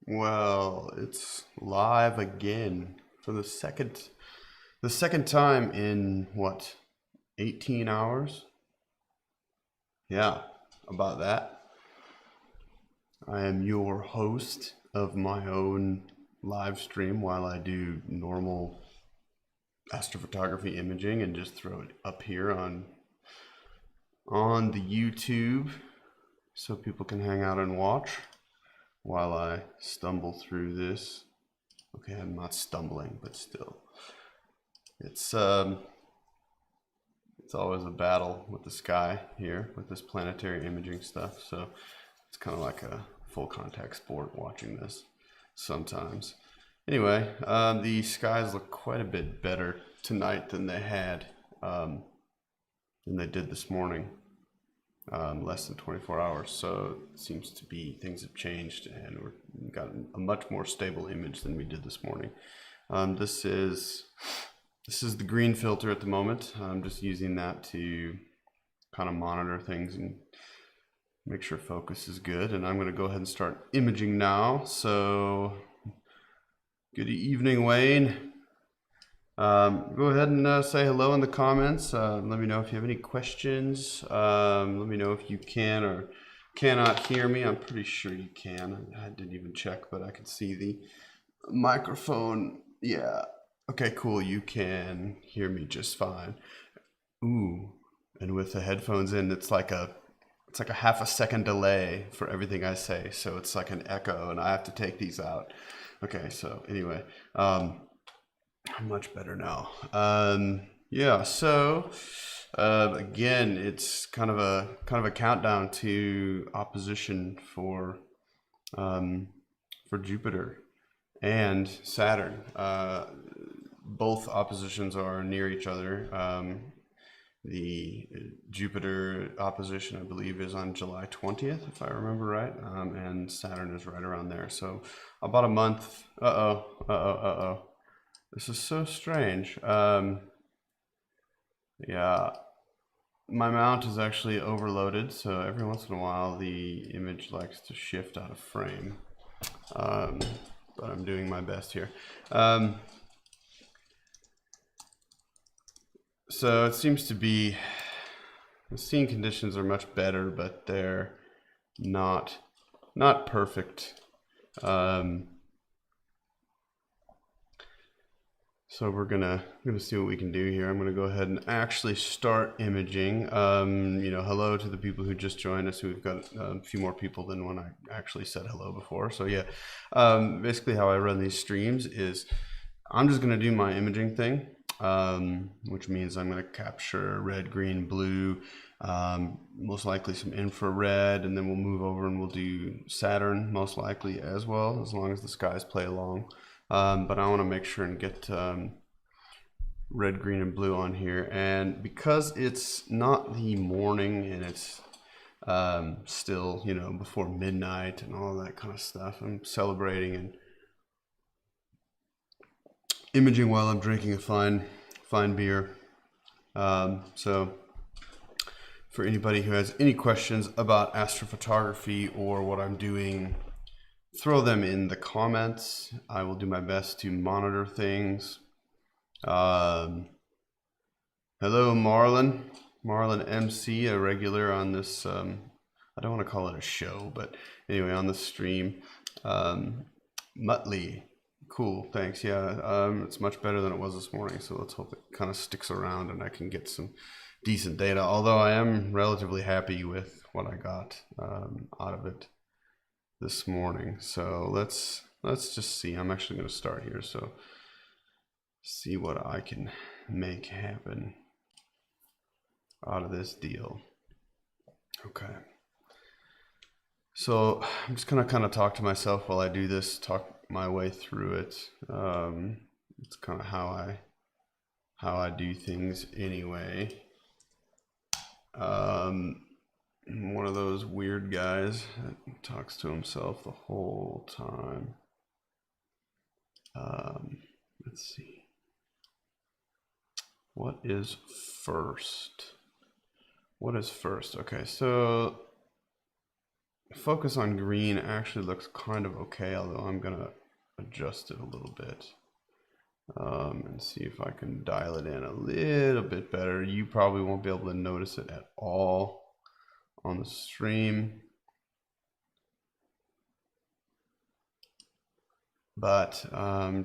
Well, it's live again for the second time in what, 18 hours? Yeah, about that. I am your host of my own live stream while I do normal astrophotography imaging and just throw it up here on the YouTube so people can hang out and watch while I stumble through this. Okay, I'm not stumbling, but still. It's always a battle with the sky here with this planetary imaging stuff. So it's kind of like a full contact sport watching this sometimes. Anyway, the skies look quite a bit better tonight than they did this morning. Less than 24 hours. So it seems to be things have changed and we've got a much more stable image than we did this morning. This is the green filter at the moment. I'm just using that to kind of monitor things and make sure focus is good. And I'm going to go ahead and start imaging now. So good evening, Wayne. Go ahead and say hello in the comments. Let me know if you have any questions. Let me know if you can or cannot hear me. I'm pretty sure you can. I didn't even check, but I can see the microphone. Yeah. Okay, cool. You can hear me just fine. Ooh. And with the headphones in, it's like a half a second delay for everything I say. So it's like an echo and I have to take these out. Okay, so anyway, much better now. Yeah, so again, it's kind of a countdown to opposition for Jupiter and Saturn. Both oppositions are near each other. The Jupiter opposition, I believe, is on July 20th, if I remember right, and Saturn is right around there. So about a month. This is so strange. Yeah, my mount is actually overloaded, so every once in a while the image likes to shift out of frame. But I'm doing my best here. So it seems to be the scene conditions are much better, but they're not perfect. So we're gonna see what we can do here. I'm gonna go ahead and actually start imaging. Hello to the people who just joined us. We've got a few more people than when I actually said hello before. So yeah, basically how I run these streams is I'm just gonna do my imaging thing, which means I'm gonna capture red, green, blue, most likely some infrared, and then we'll move over and we'll do Saturn most likely as well, as long as the skies play along. But I want to make sure and get red, green, and blue on here. And because it's not the morning and it's still, before midnight and all that kind of stuff, I'm celebrating and imaging while I'm drinking a fine beer. So for anybody who has any questions about astrophotography or what I'm doing, throw them in the comments. I will do my best to monitor things. Hello, Marlon MC, a regular on this, I don't want to call it a show, but anyway, on the stream. Muttley, cool, thanks. Yeah, it's much better than it was this morning, so let's hope it kind of sticks around and I can get some decent data, although I am relatively happy with what I got out of it this morning. So let's just see. I'm actually going to start here, so see what I can make happen out of this deal. Okay, so I'm just gonna kind of talk to myself while I do this, talk my way through it. It's kind of how I do things anyway. I'm one of those weird guys that talks to himself the whole time. Let's see. What is first? Okay, so focus on green actually looks kind of okay, although I'm gonna adjust it a little bit and see if I can dial it in a little bit better. You probably won't be able to notice it at all on the stream, but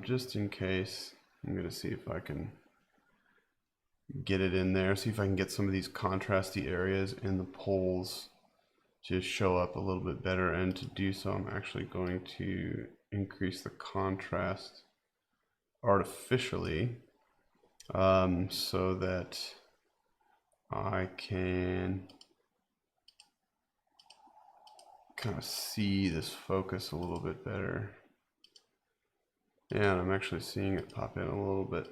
just in case, I'm gonna see if I can get it in there, see if I can get some of these contrasty areas in the poles to show up a little bit better. And to do so, I'm actually going to increase the contrast artificially so that I can kind of see this focus a little bit better. Yeah, and I'm actually seeing it pop in a little bit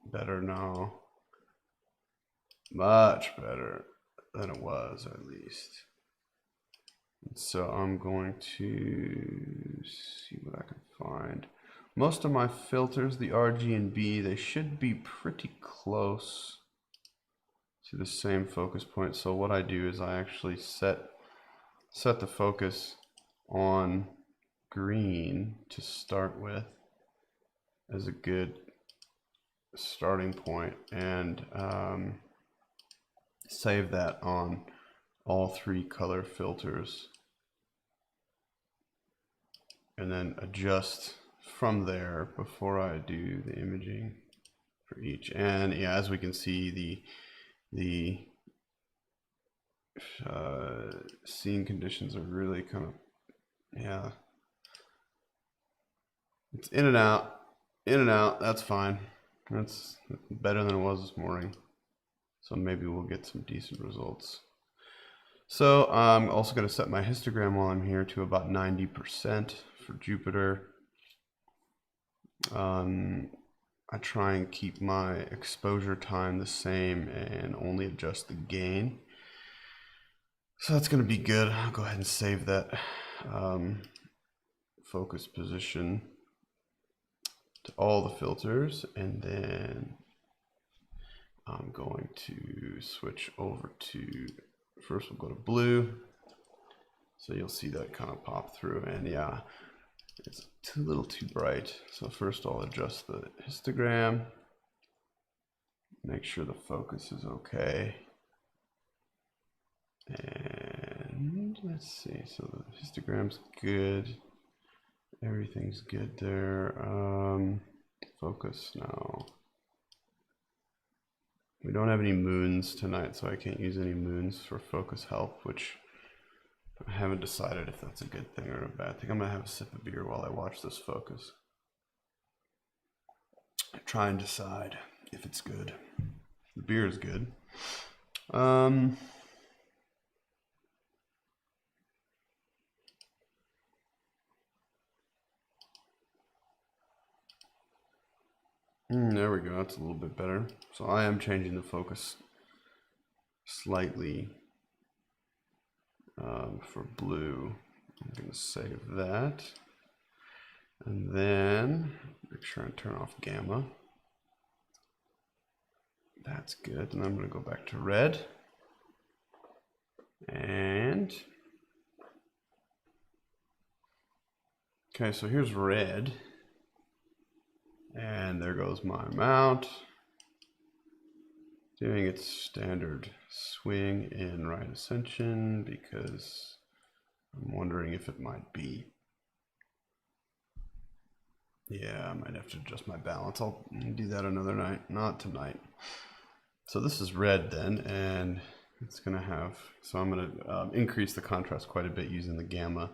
better now. Much better than it was, at least. And so I'm going to see what I can find. Most of my filters, the R, G, and B, they should be pretty close to the same focus point. So what I do is I actually set the focus on green to start with as a good starting point, and save that on all 3 color filters, and then adjust from there before I do the imaging for each. And yeah, as we can see, the scene conditions are really kind of, yeah, it's in and out, in and out. That's fine. That's better than it was this morning. So maybe we'll get some decent results. So I'm also going to set my histogram while I'm here to about 90% for Jupiter. I try and keep my exposure time the same and only adjust the gain. So that's going to be good. I'll go ahead and save that focus position to all the filters, and then I'm going to switch over to, first we'll go to blue. So you'll see that kind of pop through, and yeah, it's a little too bright. So first I'll adjust the histogram, make sure the focus is okay. And let's see, so the histogram's good. Everything's good there. Focus now. We don't have any moons tonight, so I can't use any moons for focus help, which I haven't decided if that's a good thing or a bad thing. I'm gonna have a sip of beer while I watch this focus. Try and decide if it's good. The beer is good. There we go, that's a little bit better. So I am changing the focus slightly for blue. I'm going to save that. And then make sure I turn off gamma. That's good. And I'm going to go back to red. And okay, so here's red. And there goes my mount, doing its standard swing in right ascension, because I'm wondering if it might be, yeah, I might have to adjust my balance. I'll do that another night, not tonight. So this is red then, and it's gonna have, so I'm gonna increase the contrast quite a bit using the gamma,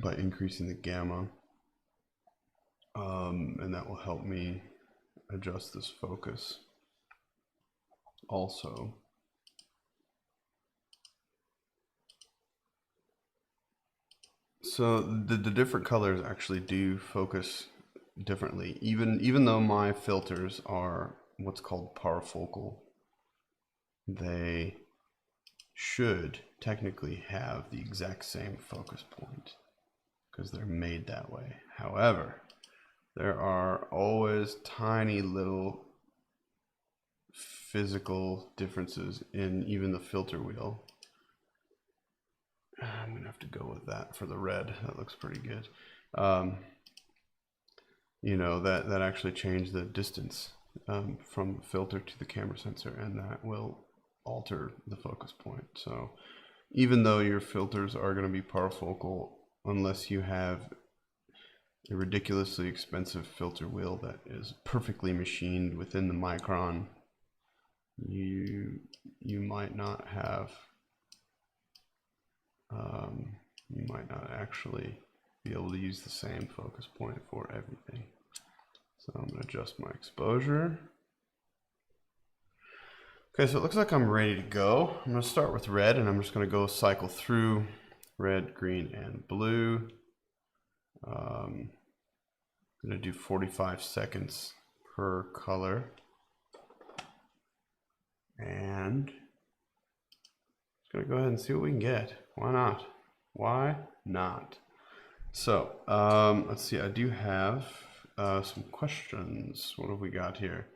by increasing the gamma. And that will help me adjust this focus also. So the different colors actually do focus differently, even though my filters are what's called parafocal. They should technically have the exact same focus point because they're made that way. However, there are always tiny little physical differences in even the filter wheel. I'm gonna have to go with that for the red. That looks pretty good. You know, that actually changed the distance from the filter to the camera sensor, and that will alter the focus point. So even though your filters are going to be parafocal, unless you have a ridiculously expensive filter wheel that is perfectly machined within the micron, you might not have you might not actually be able to use the same focus point for everything. So I'm going to adjust my exposure. Okay, so it looks like I'm ready to go. I'm going to start with red, and I'm just going to go cycle through red, green, and blue. I'm going to do 45 seconds per color. And just going to go ahead and see what we can get. Why not? Why not? So let's see, I do have some questions. What have we got here?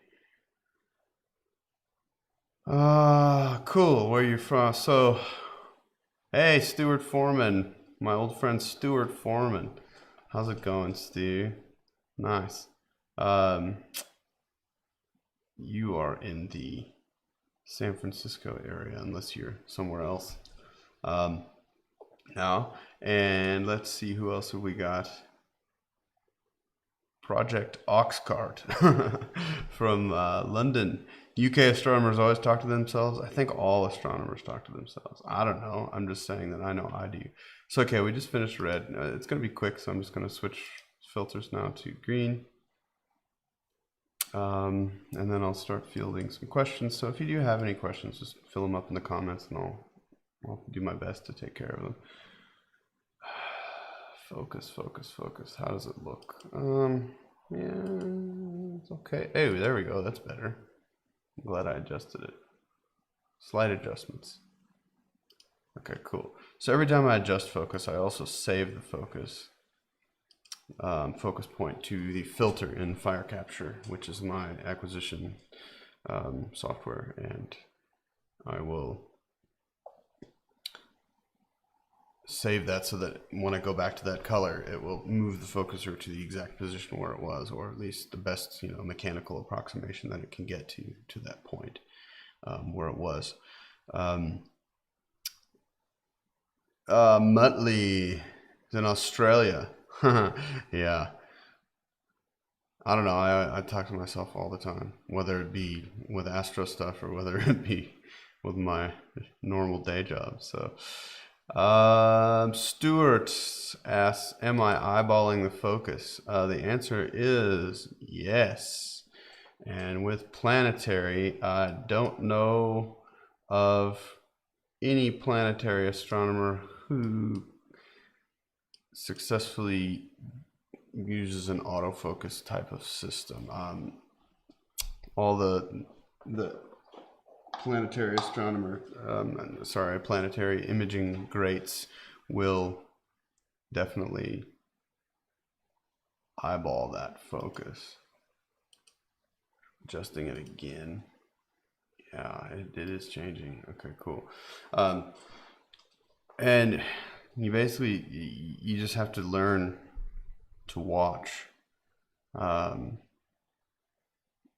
Cool. Where are you from? So, hey, Stuart Foreman, my old friend Stuart Foreman. How's it going, Stu? Nice. You are in the San Francisco area, unless you're somewhere else now. And let's see, who else have we got? Project Oxcart from London. UK astronomers always talk to themselves. I think all astronomers talk to themselves. I don't know. I'm just saying that I know I do. So, okay, we just finished red. It's going to be quick, so I'm just going to switch filters now to green. And then I'll start fielding some questions. So if you do have any questions, just fill them up in the comments, and I'll do my best to take care of them. Focus, focus, focus. How does it look? Yeah, it's okay. Hey, there we go. That's better. I'm glad I adjusted it. Slight adjustments. Okay, cool. So every time I adjust focus, I also save the focus point to the filter in Firecapture, which is my acquisition software, and I will save that so that when I go back to that color, it will move the focuser to the exact position where it was, or at least the best, you know, mechanical approximation that it can get to that point where it was. Muttley is in Australia. Yeah. I don't know. I talk to myself all the time, whether it be with Astro stuff or whether it be with my normal day job. So, Stuart asks, am I eyeballing the focus? The answer is yes. And with planetary, I don't know of any planetary astronomer who successfully uses an autofocus type of system. All the planetary astronomer, planetary imaging greats will definitely eyeball that focus. Adjusting it again. Yeah, it is changing. Okay, cool. And you basically, you just have to learn to watch,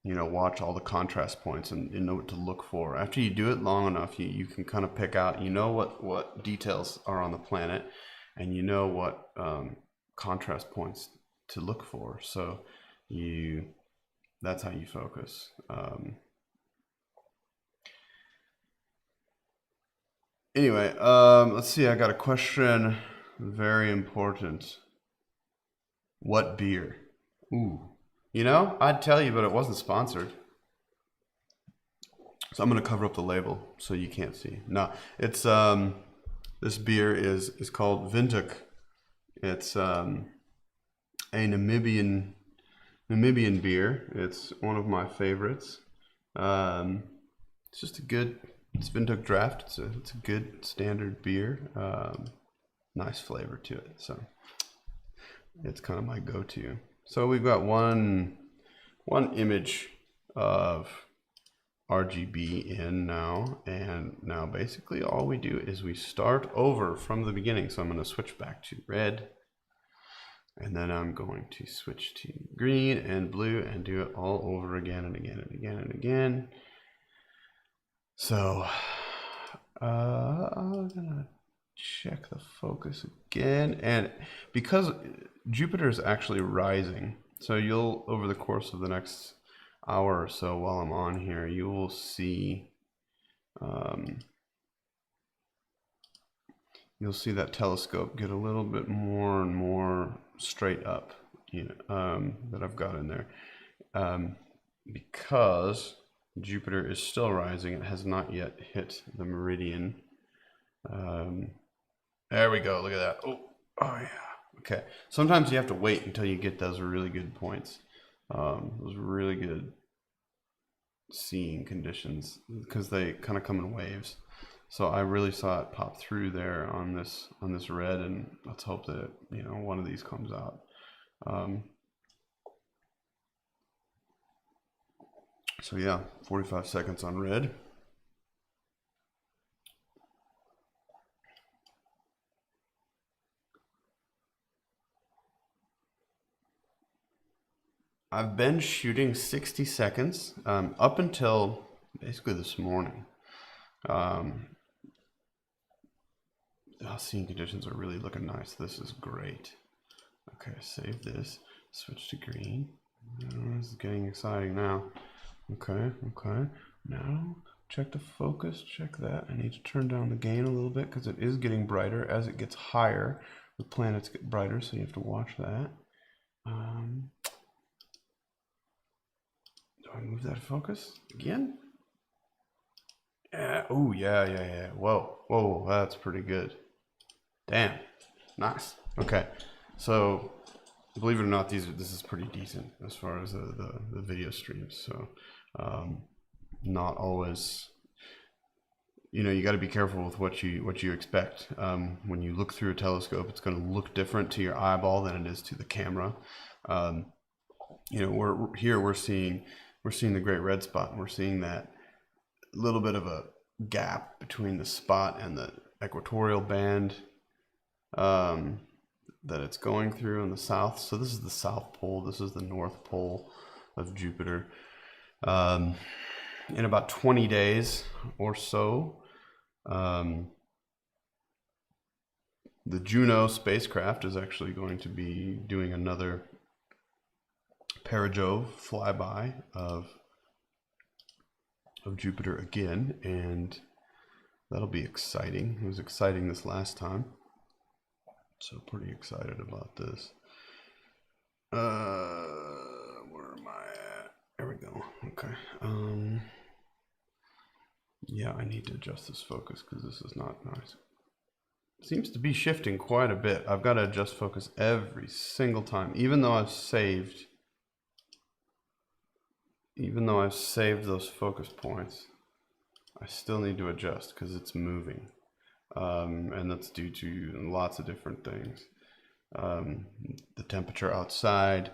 you know, watch all the contrast points and know what to look for. After you do it long enough, you can kind of pick out, you know, what details are on the planet, and you know what contrast points to look for. So that's how you focus. Anyway, let's see. I got a question. Very important. What beer? Ooh. You know, I'd tell you, but it wasn't sponsored. So I'm going to cover up the label so you can't see. No, it's this beer is called Windhoek. It's a Namibian beer. It's one of my favorites. It's just a good, it's Windhoek draft. It's a good standard beer. Nice flavor to it. So it's kind of my go-to. So we've got one image of RGB in now, and now basically all we do is we start over from the beginning. So I'm going to switch back to red, and then I'm going to switch to green and blue and do it all over again and again and again and again. So I'm gonna check the focus again, and because Jupiter is actually rising, so you'll, over the course of the next hour or so while I'm on here, you will see you'll see that telescope get a little bit more and more straight up, that I've got in there, because Jupiter is still rising. It has not yet hit the meridian. There we go. Look at that. Oh yeah. Okay. Sometimes you have to wait until you get those really good points, those really good seeing conditions, because they kind of come in waves. So I really saw it pop through there on this red, and let's hope that one of these comes out. So yeah, 45 seconds on red. I've been shooting 60 seconds up until basically this morning. Seeing conditions are really looking nice. This is great. Okay, save this. Switch to green. This is getting exciting now. Okay. Now check the focus. Check that. I need to turn down the gain a little bit because it is getting brighter. As it gets higher, the planets get brighter, so you have to watch that. Do I move that focus again? Yeah. Oh, yeah. Whoa, that's pretty good. Damn, nice. Okay, so believe it or not, this is pretty decent as far as the video streams. So not always, you got to be careful with what you expect. When you look through a telescope, it's going to look different to your eyeball than it is to the camera. We're seeing the great red spot, and we're seeing that little bit of a gap between the spot and the equatorial band that it's going through in the south. So this is the South Pole. This is the North Pole of Jupiter. In about 20 days or so, the Juno spacecraft is actually going to be doing another perijove flyby of Jupiter again, and that'll be exciting. It was exciting this last time, so pretty excited about this. Where am I at? There we go. Okay. Yeah, I need to adjust this focus because this is not nice. It seems to be shifting quite a bit. I've got to adjust focus every single time, even though I've saved those focus points. I still need to adjust because it's moving, and that's due to lots of different things. The temperature outside,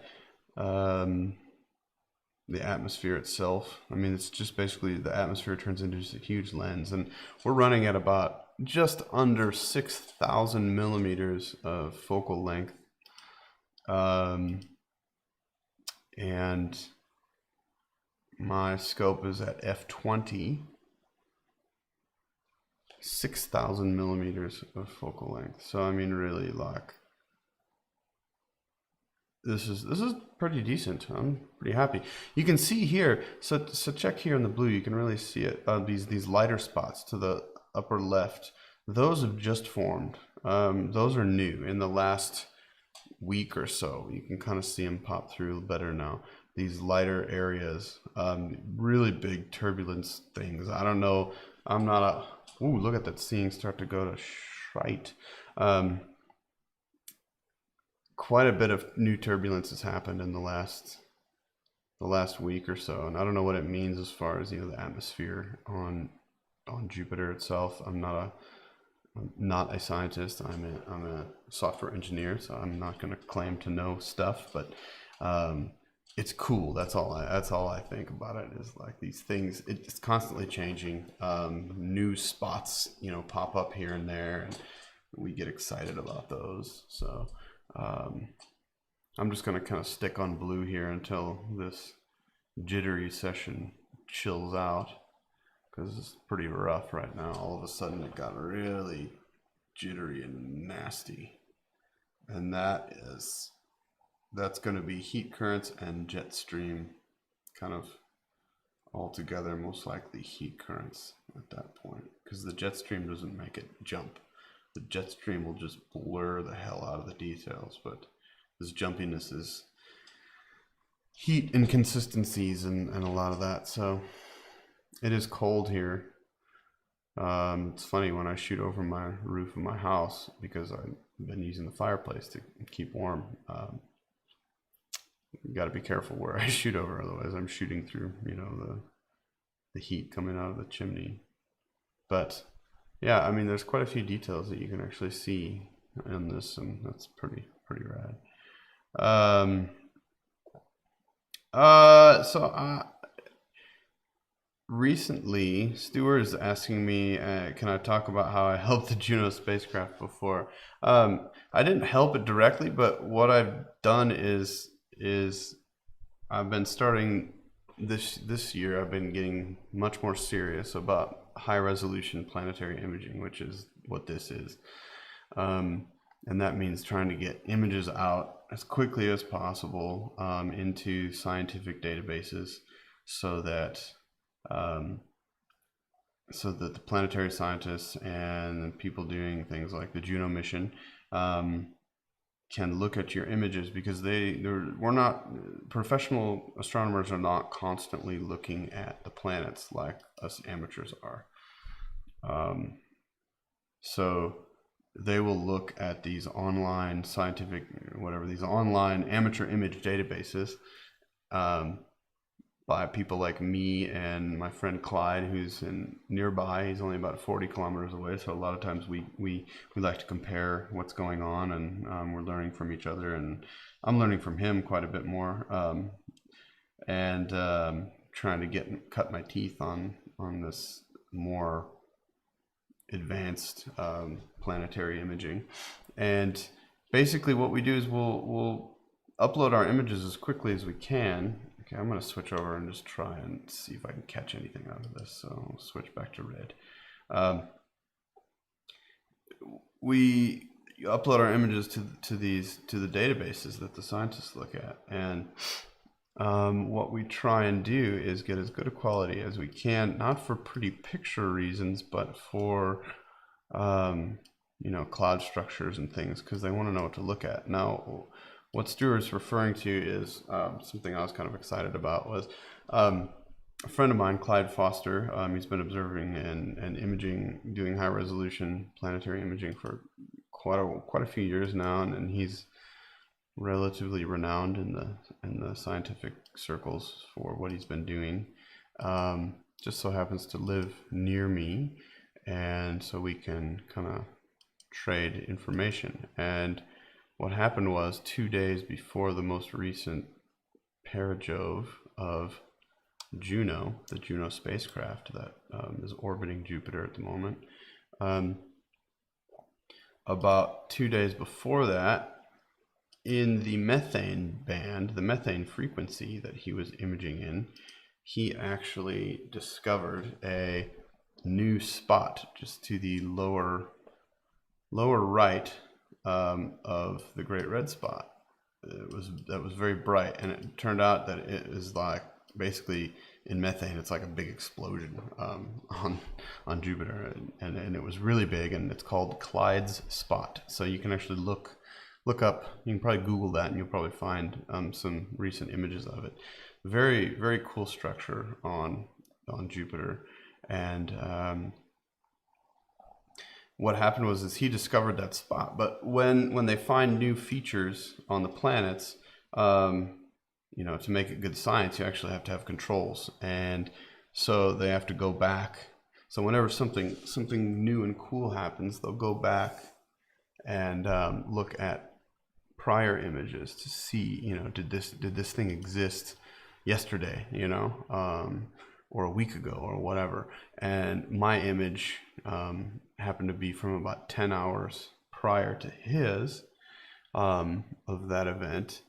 the atmosphere itself. I mean, it's just basically the atmosphere turns into just a huge lens, and we're running at about just under 6,000 millimeters of focal length, and my scope is at f20, 6,000 millimeters of focal length. So I mean, really, like, this is pretty decent. I'm pretty happy. You can see here, so check here in the blue, you can really see it, these lighter spots to the upper left. Those have just formed. Those are new in the last week or so. You can kind of see them pop through better now. These lighter areas, really big turbulence things. I don't know. I'm not a. Ooh, look at that seeing start to go to shite. Quite a bit of new turbulence has happened in the last week or so, and I don't know what it means as far as the atmosphere on Jupiter itself. I'm not a scientist. I'm a software engineer, so I'm not going to claim to know stuff, but it's cool. That's all I think about it, is like these things, it's constantly changing. New spots, you know, pop up here and there, and we get excited about those. So I'm just going to kind of stick on blue here until this jittery session chills out, because it's pretty rough right now. All of a sudden it got really jittery and nasty, and that's going to be heat currents and jet stream kind of all together, most likely heat currents at that point, because the jet stream doesn't make it jump. The jet stream will just blur the hell out of the details, but this jumpiness is heat inconsistencies and a lot of that. So it is cold here. It's funny, when I shoot over my roof of my house, because I've been using the fireplace to keep warm, you got to be careful where I shoot over, otherwise I'm shooting through, you know, the heat coming out of the chimney. But yeah, I mean, there's quite a few details that you can actually see in this, and that's pretty rad. Recently, Stuart is asking me, can I talk about how I helped the Juno spacecraft before? I didn't help it directly, but what I've done is I've been starting this year, I've been getting much more serious about high resolution planetary imaging, which is what this is. And that means trying to get images out as quickly as possible into scientific databases, so that the planetary scientists and people doing things like the Juno mission can look at your images, because professional astronomers are not constantly looking at the planets like us amateurs are. So they will look at these online scientific, these online amateur image databases by people like me and my friend Clyde, who's nearby. He's only about 40 kilometers away, so a lot of times we like to compare what's going on, and we're learning from each other, and I'm learning from him quite a bit more, and trying to cut my teeth on this more advanced planetary imaging. And basically what we do is we'll upload our images as quickly as we can. Okay, I'm going to switch over and just try and see if I can catch anything out of this. So I'll switch back to red. We upload our images to the databases that the scientists look at, and what we try and do is get as good a quality as we can, not for pretty picture reasons, but for you know, cloud structures and things, because they want to know what to look at. Now, what Stuart's referring to is something I was kind of excited about. Was a friend of mine, Clyde Foster. He's been observing and imaging, doing high resolution planetary imaging for quite a few years now, and he's relatively renowned in the scientific circles for what he's been doing. Just so happens to live near me, and so we can kind of trade information. And what happened was, 2 days before the most recent perijove of Juno, the Juno spacecraft that is orbiting Jupiter at the moment, about 2 days before that, in the methane band, the methane frequency that he was imaging in, he actually discovered a new spot just to the lower right of the Great Red Spot. That was very bright, and it turned out that it is like, basically in methane, it's like a big explosion on Jupiter, and it was really big, and it's called Clyde's Spot. So you can actually look up, you can probably Google that, and you'll probably find some recent images of it. Very, very cool structure on Jupiter. And what happened was he discovered that spot. But when they find new features on the planets, you know, to make it good science, you actually have to have controls, and so they have to go back. So whenever something new and cool happens, they'll go back and look at prior images to see, you know, did this thing exist yesterday, you know, or a week ago or whatever. And my image happened to be from about 10 hours prior to his of that event,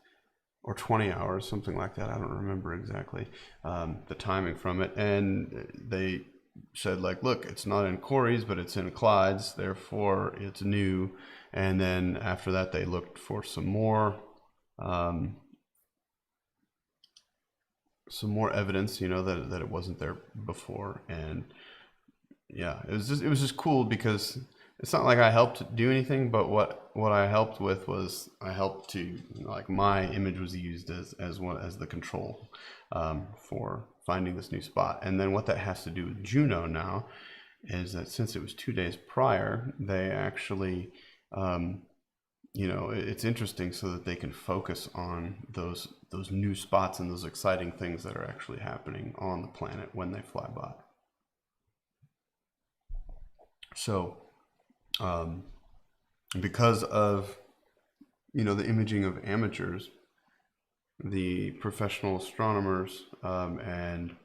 or 20 hours, something like that. I don't remember exactly the timing from it. And they said, like, look, it's not in Corey's, but it's in Clyde's, therefore it's new. And then after that, they looked for some more evidence, you know, that it wasn't there before. And yeah, it was just cool, because it's not like I helped do anything, but what I helped with was I helped to, like, my image was used as the control for finding this new spot. And then what that has to do with Juno now is that since it was 2 days prior, they actually, you know, it's interesting so that they can focus on those new spots and those exciting things that are actually happening on the planet when they fly by. So because of, you know, the imaging of amateurs, the professional astronomers and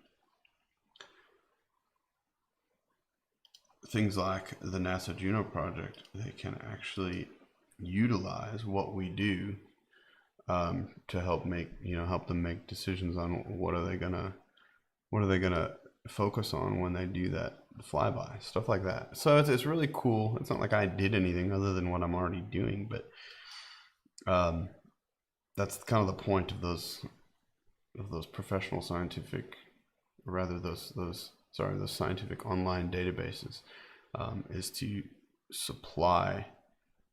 things like the NASA Juno project, they can actually utilize what we do to help them make decisions on what are they gonna focus on when they do that flyby, stuff like that. So it's really cool. It's not like I did anything other than what I'm already doing, but that's kind of the point of those professional scientific, or rather those scientific online databases, is to supply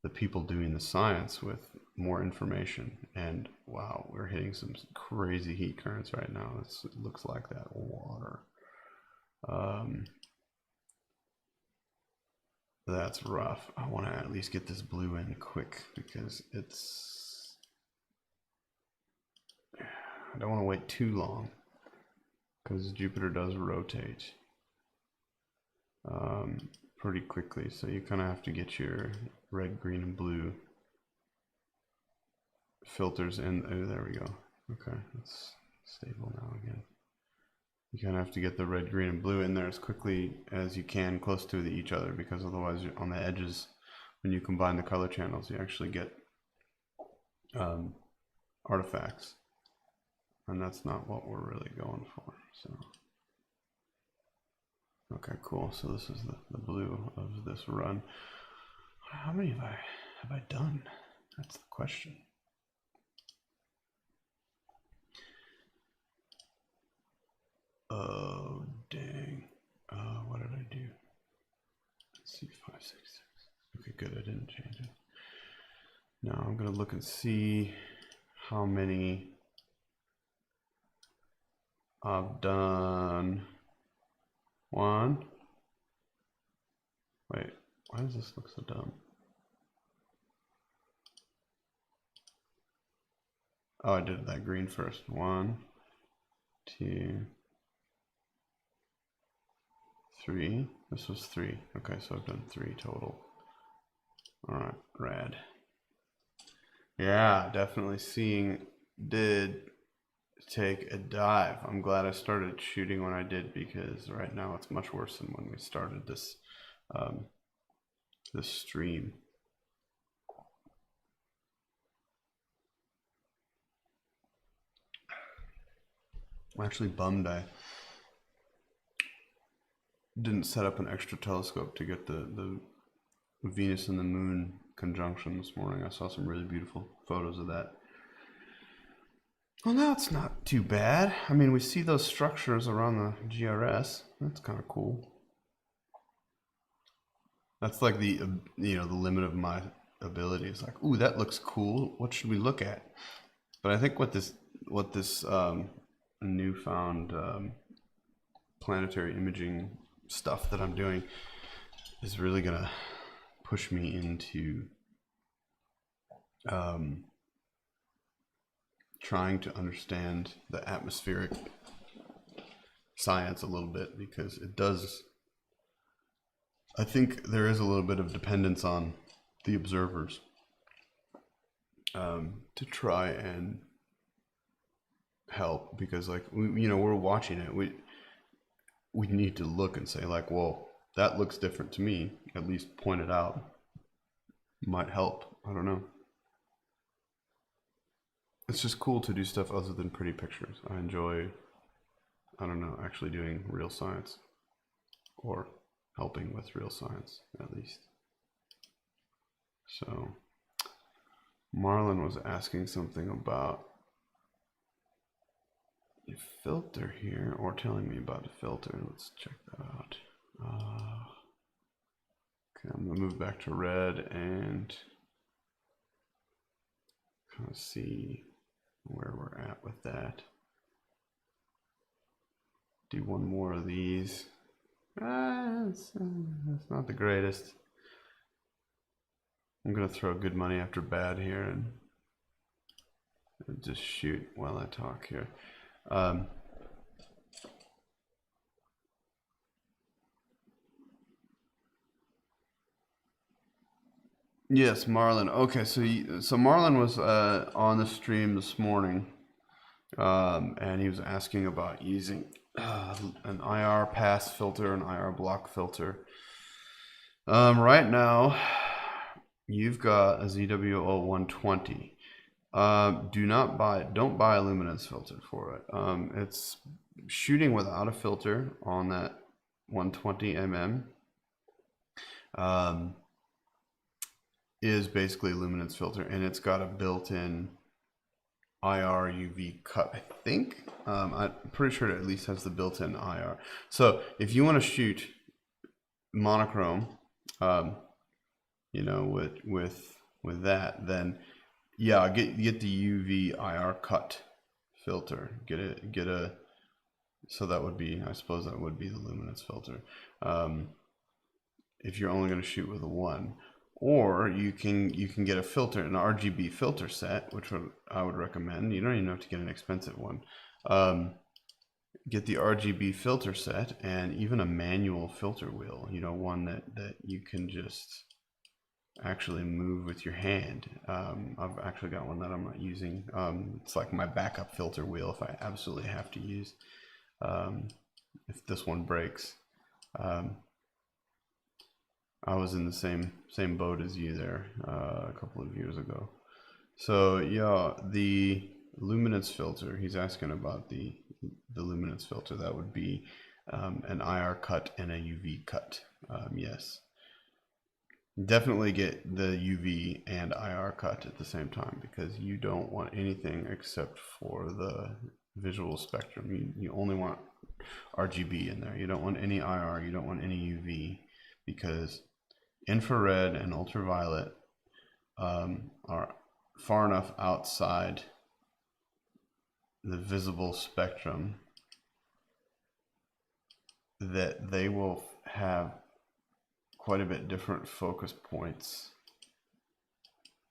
the people doing the science with more information. And wow, we're hitting some crazy heat currents right now. It looks like that water. That's rough. I want to at least get this blue in quick, because I don't want to wait too long, because Jupiter does rotate pretty quickly. So you kind of have to get your red, green, and blue filters in. Oh, there we go. Okay, it's stable now again. You kind of have to get the red, green, and blue in there as quickly as you can, close to each other, because otherwise on the edges, when you combine the color channels, you actually get artifacts, and that's not what we're really going for. So okay, cool. So this is the blue of this run. How many have I done? That's the question. Oh, dang. What did I do? Let's see, 566. Okay, good. I didn't change it. Now I'm going to look and see how many I've done. One. Wait, why does this look so dumb? Oh, I did that green first. 1, 2, 3. This was 3. Okay, so I've done 3 total. All right, rad. Yeah, definitely did take a dive. I'm glad I started shooting when I did, because right now it's much worse than when we started this this stream. I'm actually bummed I didn't set up an extra telescope to get the Venus and the Moon conjunction this morning. I saw some really beautiful photos of that. Well, now it's not too bad. I mean, we see those structures around the GRS. That's kind of cool. That's like the the limit of my ability. It's like, ooh, that looks cool. What should we look at? But I think what this newfound planetary imaging stuff that I'm doing is really gonna push me into trying to understand the atmospheric science a little bit, because it does, I think there is a little bit of dependence on the observers. to try and help, because like we're watching it, we need to look and say like, well, that looks different to me. At least point it out. Might help. I don't know. It's just cool to do stuff other than pretty pictures. I enjoy, I don't know, actually doing real science, or helping with real science at least. So Marlon was asking something about a filter here, or telling me about a filter. Let's check that out. Okay, I'm gonna move back to red and kind of see where we're at with that. Do one more of these. It's not the greatest. I'm gonna throw good money after bad here and just shoot while I talk here. Yes, Marlon. Okay, so Marlon was on the stream this morning, and he was asking about using an IR pass filter, an IR block filter. Right now, you've got a ZWO 120. Don't buy a luminance filter for it. It's shooting without a filter on that 120 mm. Is basically a luminance filter, and it's got a built-in IR UV cut, I think. I'm pretty sure it at least has the built-in IR. So if you want to shoot monochrome, with that, then yeah, get the UV IR cut filter. Get a. So that would be, I suppose that would be the luminance filter. If you're only going to shoot with a 1. Or you can get a filter, an RGB filter set, which I would recommend. You don't even have to get an expensive one. Get the RGB filter set, and even a manual filter wheel. One that you can just actually move with your hand. I've actually got one that I'm not using. It's like my backup filter wheel if I absolutely have to use. If this one breaks. I was in the same boat as you there a couple of years ago. So yeah, the luminance filter, he's asking about the luminance filter. That would be an IR cut and a UV cut. Yes, definitely get the UV and IR cut at the same time, because you don't want anything except for the visual spectrum. You only want RGB in there. You don't want any IR, you don't want any UV, because infrared and ultraviolet are far enough outside the visible spectrum that they will have quite a bit different focus points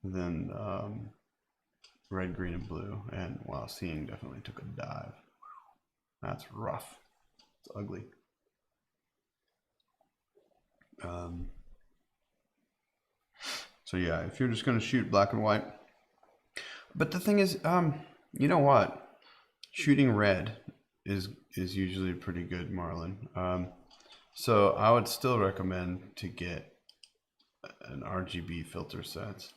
than red, green, and blue. And wow, seeing definitely took a dive. That's rough. It's ugly. So yeah, if you're just going to shoot black and white. But the thing is, you know what? Shooting red is usually pretty good, Marlon. So I would still recommend to get an RGB filter set,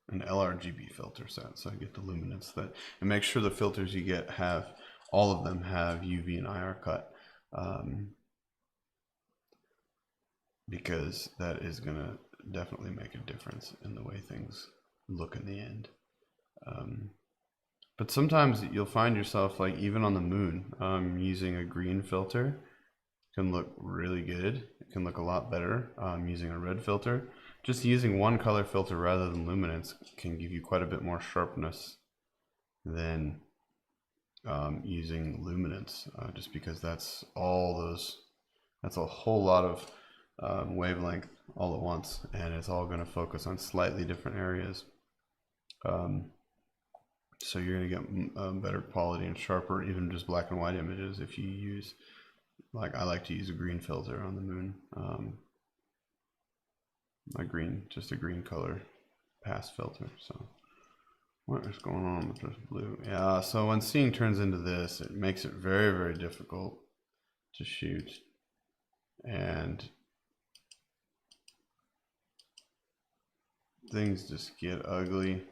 an LRGB filter set. So I get the luminance set, and make sure the filters you get have, all of them have UV and IR cut, because that is going to definitely make a difference in the way things look in the end. But sometimes you'll find yourself, like even on the moon, using a green filter can look really good. It can look a lot better using a red filter. Just using one color filter rather than luminance can give you quite a bit more sharpness than using luminance, just because that's a whole lot of wavelength all at once, and it's all going to focus on slightly different areas. So you're going to get better quality and sharper, even just black and white images, if you use, like I like to use a green filter on the moon. Just a green color pass filter. So What is going on with this blue? Yeah, so when seeing turns into this, it makes it very, very difficult to shoot. And things just get ugly.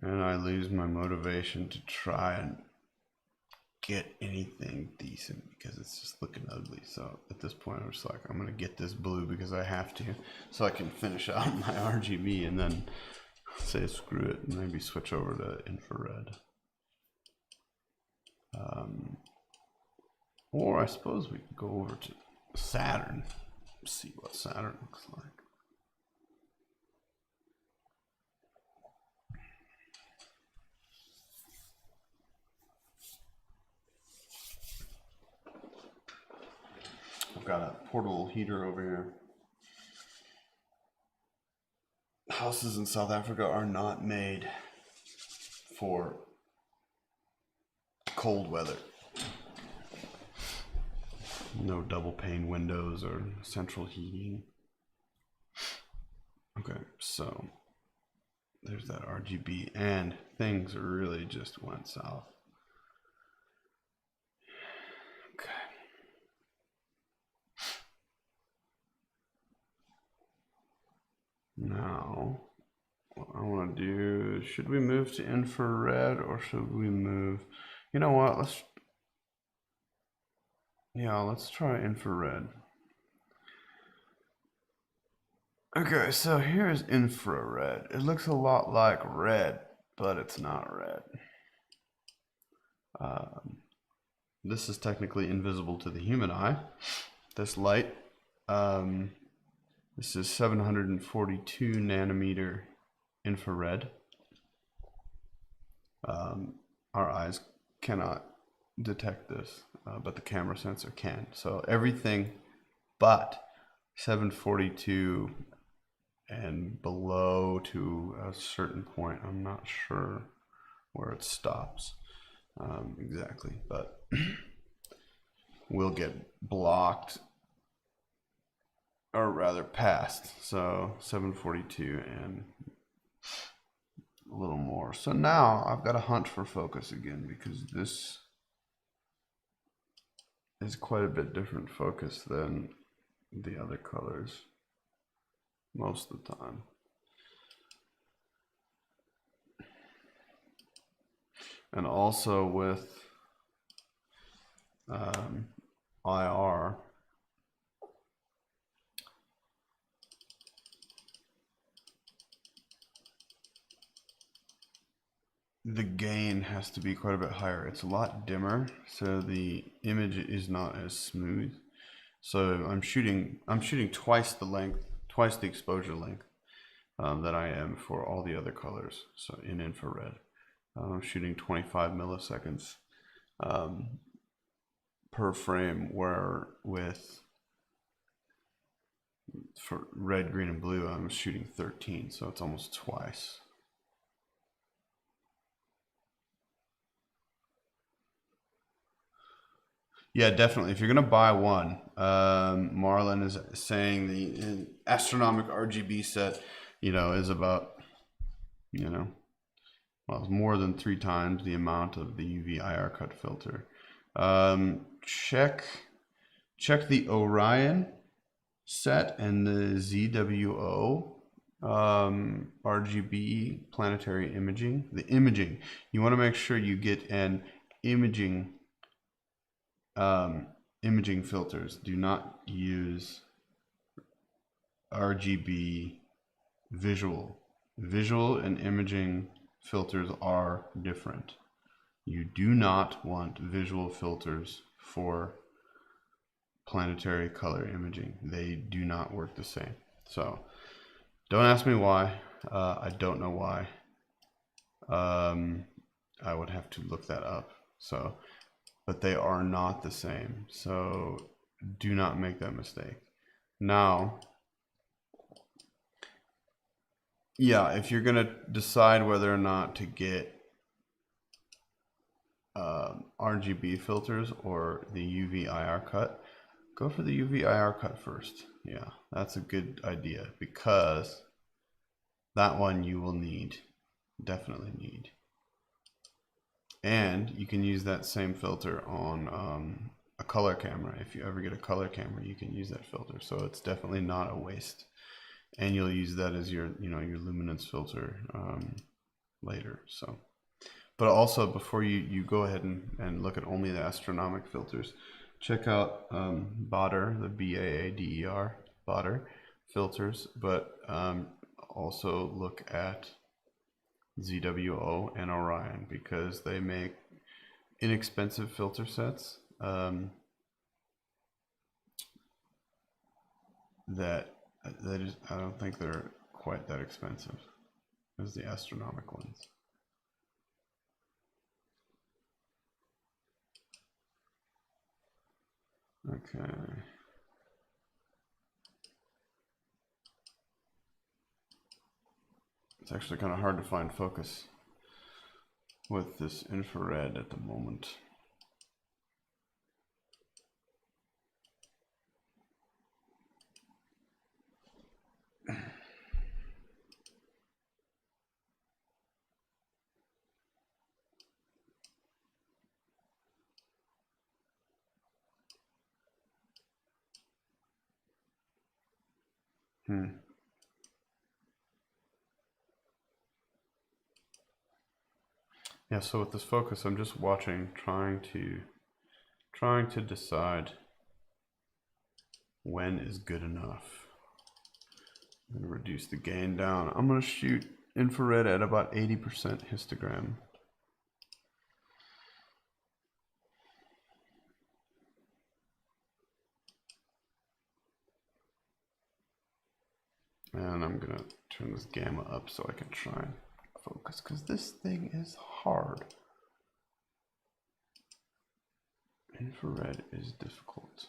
And I lose my motivation to try and get anything decent because it's just looking ugly. So at this point, I'm just like, I'm going to get this blue because I have to, so I can finish out my RGB and then say screw it and maybe switch over to infrared. Or I suppose we could go over to Saturn, see what Saturn looks like. I've got a portable heater over here. Houses in South Africa are not made for cold weather. No double pane windows or central heating. Okay, so there's that RGB, and things really just went south. Okay. Now, what I want to do, should we move to infrared or should we move, you know what, let's try infrared. Okay, so here's infrared. It looks a lot like red, but it's not red. This is technically invisible to the human eye. This light, this is 742 nanometer infrared. Our eyes cannot detect this, but the camera sensor can. So everything but 742 and below to a certain point, I'm not sure where it stops exactly, but will get blocked, or rather passed. So 742 and a little more. So now I've got to hunt for focus again because this is quite a bit different focus than the other colors most of the time. And also with IR, the gain has to be quite a bit higher. It's a lot dimmer, so the image is not as smooth. So I'm shooting twice the length, twice the exposure length that I am for all the other colors. So in infrared, I'm shooting 25 milliseconds per frame, where for red, green, and blue, I'm shooting 13, so it's almost twice. Yeah, definitely. If you're gonna buy one, Marlon is saying the astronomic RGB set, is about, well, it's more than 3 times the amount of the UV IR cut filter. Check the Orion set and the ZWO RGB planetary imaging. The imaging, you want to make sure you get an imaging filters. Do not use RGB visual. Visual and imaging filters are different. You do not want visual filters for planetary color imaging. They do not work the same. So don't ask me why. I don't know why. I would have to look that up. But they are not the same. So do not make that mistake. Now, yeah, if you're gonna decide whether or not to get RGB filters or the UV IR cut, go for the UV IR cut first. Yeah, that's a good idea because that one you will need, definitely need. And you can use that same filter on a color camera. If you ever get a color camera, you can use that filter. So it's definitely not a waste. And you'll use that as your, your luminance filter later. So, but also before you go ahead and look at only the astronomic filters, check out Bader, the B-A-A-D-E-R, Bader filters, but also look at ZWO and Orion, because they make inexpensive filter sets that is, I don't think they're quite that expensive as the astronomic ones. Okay. It's actually kind of hard to find focus with this infrared at the moment. Yeah, so with this focus, I'm just watching, trying to decide when is good enough. I'm gonna reduce the gain down. I'm gonna shoot infrared at about 80% histogram. And I'm gonna turn this gamma up so I can try and focus, because this thing is hard. Infrared is difficult.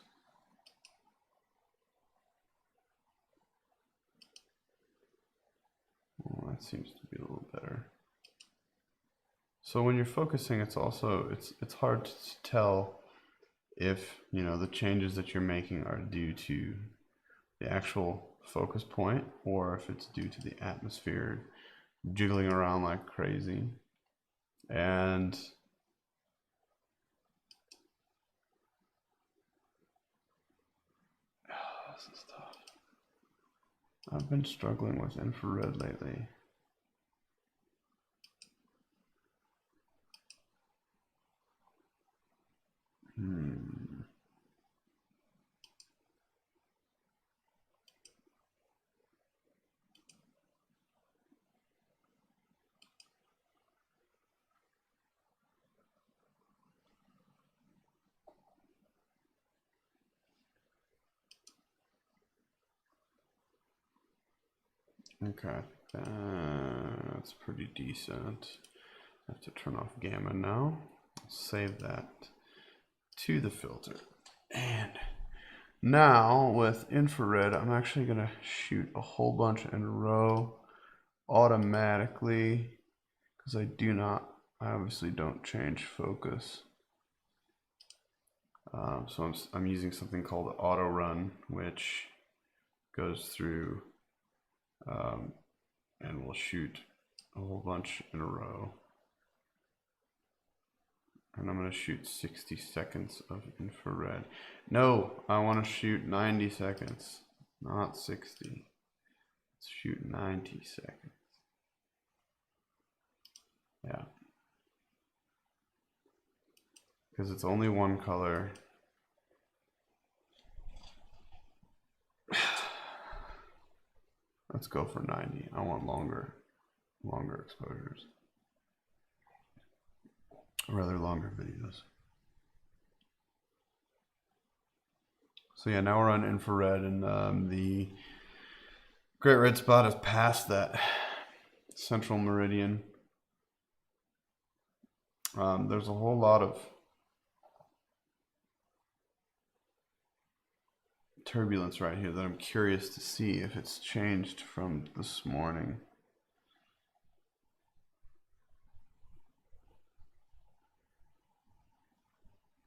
Well, that seems to be a little better. So when you're focusing, it's also it's hard to tell if the changes that you're making are due to the actual focus point, or if it's due to the atmosphere jiggling around like crazy. And this is tough. I've been struggling with infrared lately. Okay, that's pretty decent. I have to turn off gamma now. Save that to the filter. And now with infrared, I'm actually gonna shoot a whole bunch in a row automatically, because I obviously don't change focus. So I'm using something called auto run, which goes through and will shoot a whole bunch in a row. And I'm going to shoot 60 seconds of infrared. No, I want to shoot 90 seconds, not 60. Let's shoot 90 seconds. Yeah. Because it's only one color. Let's go for 90. I want longer exposures. Rather longer videos. So yeah, now we're on infrared, and the great red spot is past that central meridian. There's a whole lot of turbulence right here that I'm curious to see if it's changed from this morning.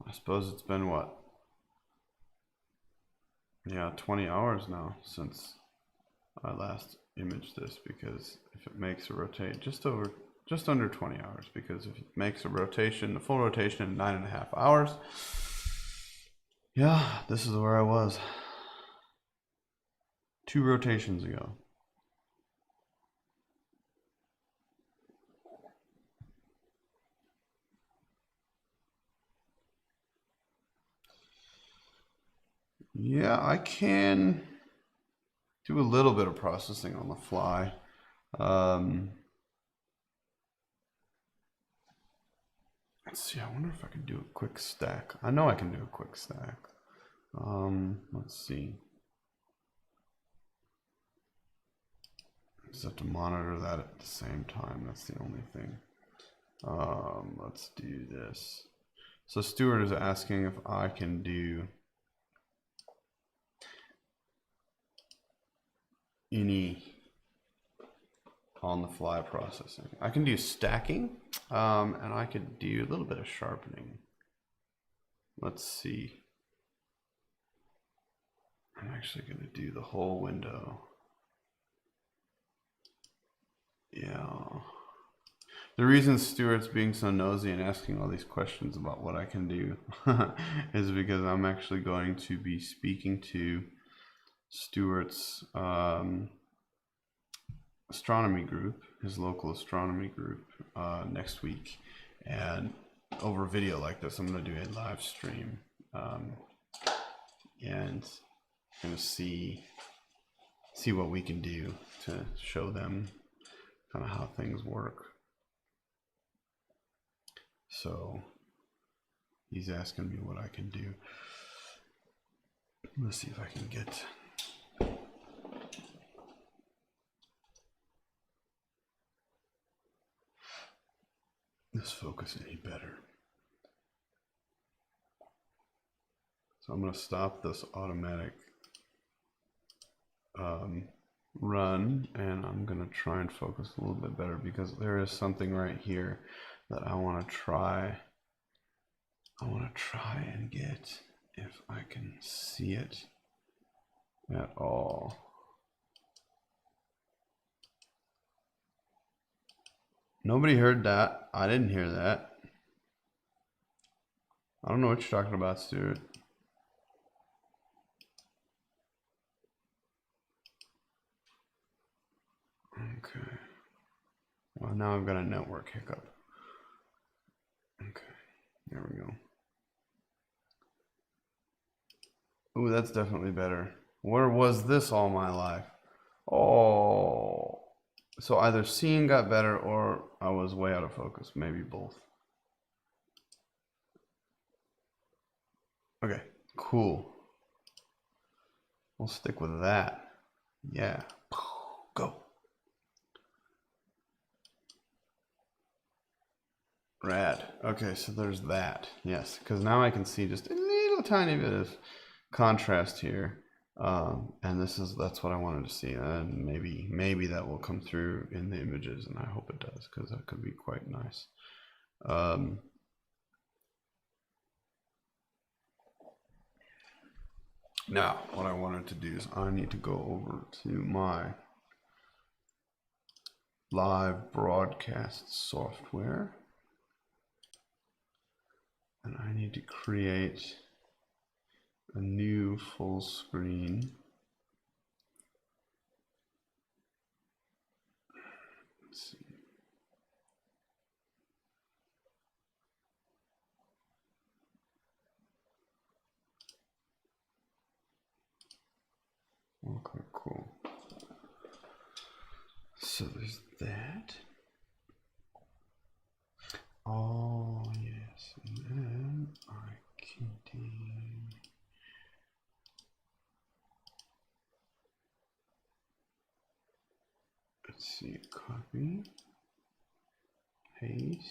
I suppose it's been what? Yeah, 20 hours now since I last image this, because if it makes a rotate just under 20 hours, because if it makes a rotation, a full rotation in 9.5 hours, yeah, this is where I was 2 rotations ago. Yeah, I can do a little bit of processing on the fly. Let's see, I wonder if I can do a quick stack. I know I can do a quick stack. Let's see. I just have to monitor that at the same time. That's the only thing. Let's do this. So Stuart is asking if I can do any on the fly processing. I can do stacking, and I could do a little bit of sharpening. Let's see. I'm actually going to do the whole window. Yeah. The reason Stuart's being so nosy and asking all these questions about what I can do is because I'm actually going to be speaking to Stuart's astronomy group, his local astronomy group, next week, and over a video like this, I'm going to do a live stream, and I'm going to see what we can do to show them kind of how things work. So he's asking me what I can do. Let's see if I can get this focus any better. So I'm going to stop this automatic run, and I'm going to try and focus a little bit better, because there is something right here that I want to try. I want to try and get if I can see it at all. Nobody heard that. I didn't hear that. I don't know what you're talking about, Stuart. Okay. Well, now I've got a network hiccup. Okay. There we go. Ooh, that's definitely better. Where was this all my life? Oh. So either seeing got better or I was way out of focus. Maybe both. Okay, cool. We'll stick with that. Yeah. Go. Rad. Okay, so there's that. Yes, because now I can see just a little tiny bit of contrast here. And that's what I wanted to see. And maybe that will come through in the images, and I hope it does, because that could be quite nice. Now, what I wanted to do is I need to go over to my live broadcast software, and I need to create a new full screen. Let's see. Okay, cool. So there's that. Oh, yes. And then I can do... Let's see, copy, paste.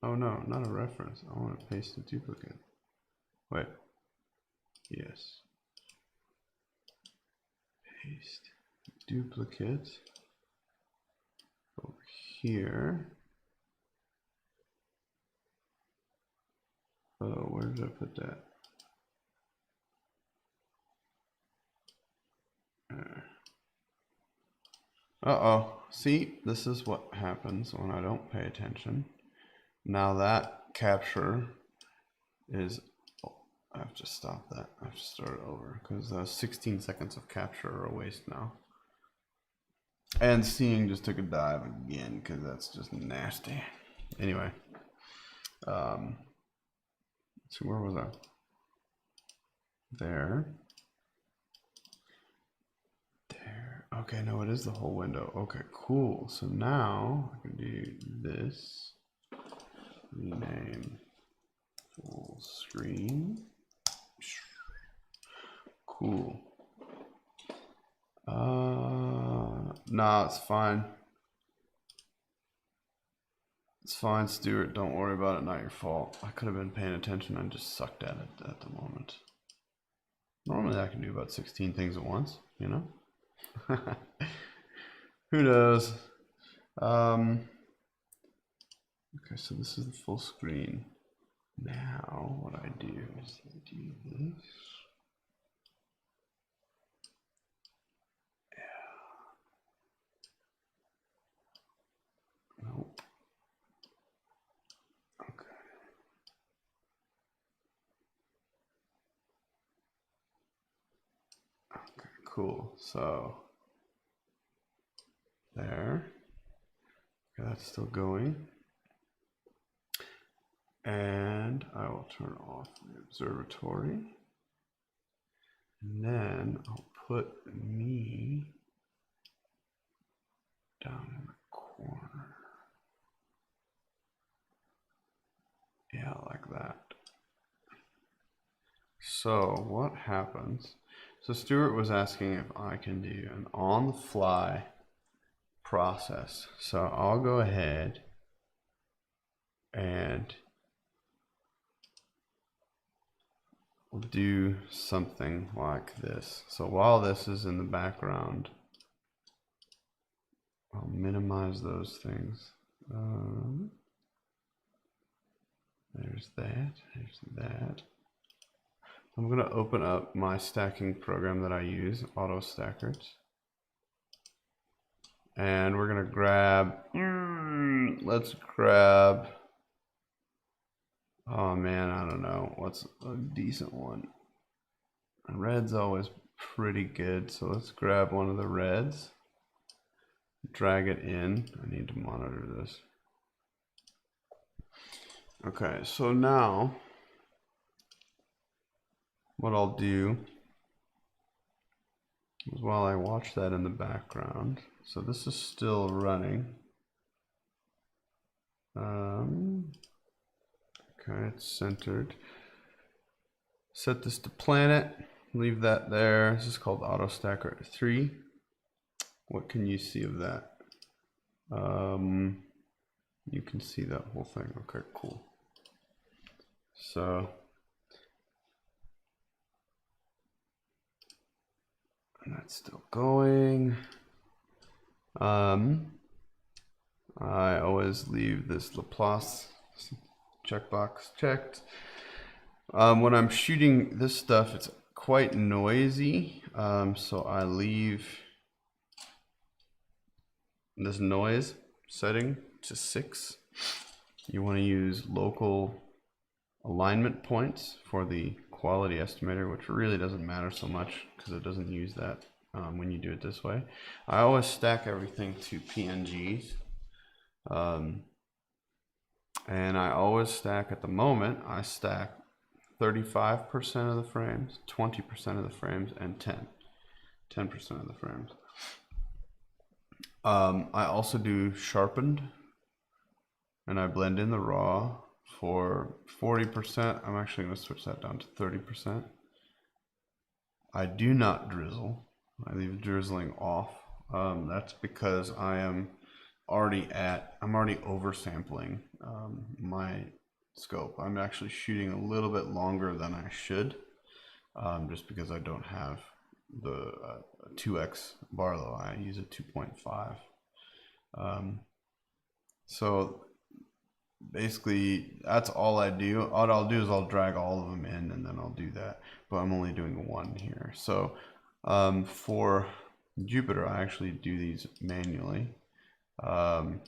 Oh no, not a reference. I want to paste a duplicate. Wait. Yes. Paste duplicate over here. Oh, where did I put that? Uh-oh. See, this is what happens when I don't pay attention. Now that capture is, oh, I have to stop that. I have to start it over because 16 seconds of capture are a waste now. And seeing just took a dive again because that's just nasty. Anyway, so where was I? There. Okay, no, it is the whole window. Okay, cool. So now I can do this. Rename full screen. Cool. Nah, it's fine. It's fine, Stuart. Don't worry about it. Not your fault. I could have been paying attention. I just sucked at it at the moment. Normally I can do about 16 things at once, you know? Who knows? Okay, so this is the full screen. Now what I do is I do this. Nope. Okay. Okay, cool. So there. Okay, that's still going. And I will turn off the observatory. And then I'll put me down in the corner. Yeah, like that. So what happens? So Stuart was asking if I can do an on-the-fly process. So I'll go ahead and we'll do something like this. So while this is in the background, I'll minimize those things. There's that, there's that. I'm gonna open up my stacking program that I use, Auto Stackers. And we're gonna grab, let's grab, oh man, I don't know, what's a decent one? Red's always pretty good, so let's grab one of the reds, drag it in. I need to monitor this. Okay, so now what I'll do is while I watch that in the background, so this is still running. Okay, it's centered. Set this to planet, leave that there. This is called Auto Stacker 3. What can you see of that? You can see that whole thing. Okay, cool. So, and that's still going. I always leave this Laplace checkbox checked. When I'm shooting this stuff, it's quite noisy, so I leave this noise setting to 6. You want to use local alignment points for the quality estimator, which really doesn't matter so much because it doesn't use that when you do it this way. I always stack everything to PNGs. And I always stack, at the moment, I stack 35% of the frames, 20% of the frames, and 10% of the frames. I also do sharpened, and I blend in the raw for 40%. I'm actually going to switch that down to 30%. I do not drizzle. I leave drizzling off. That's because I'm already oversampling my scope. I'm actually shooting a little bit longer than I should, just because I don't have the 2x Barlow. I use a 2.5. So basically that's all I do. What I'll do is I'll drag all of them in and then I'll do that, but I'm only doing one here. So for Jupiter, I actually do these manually. I'll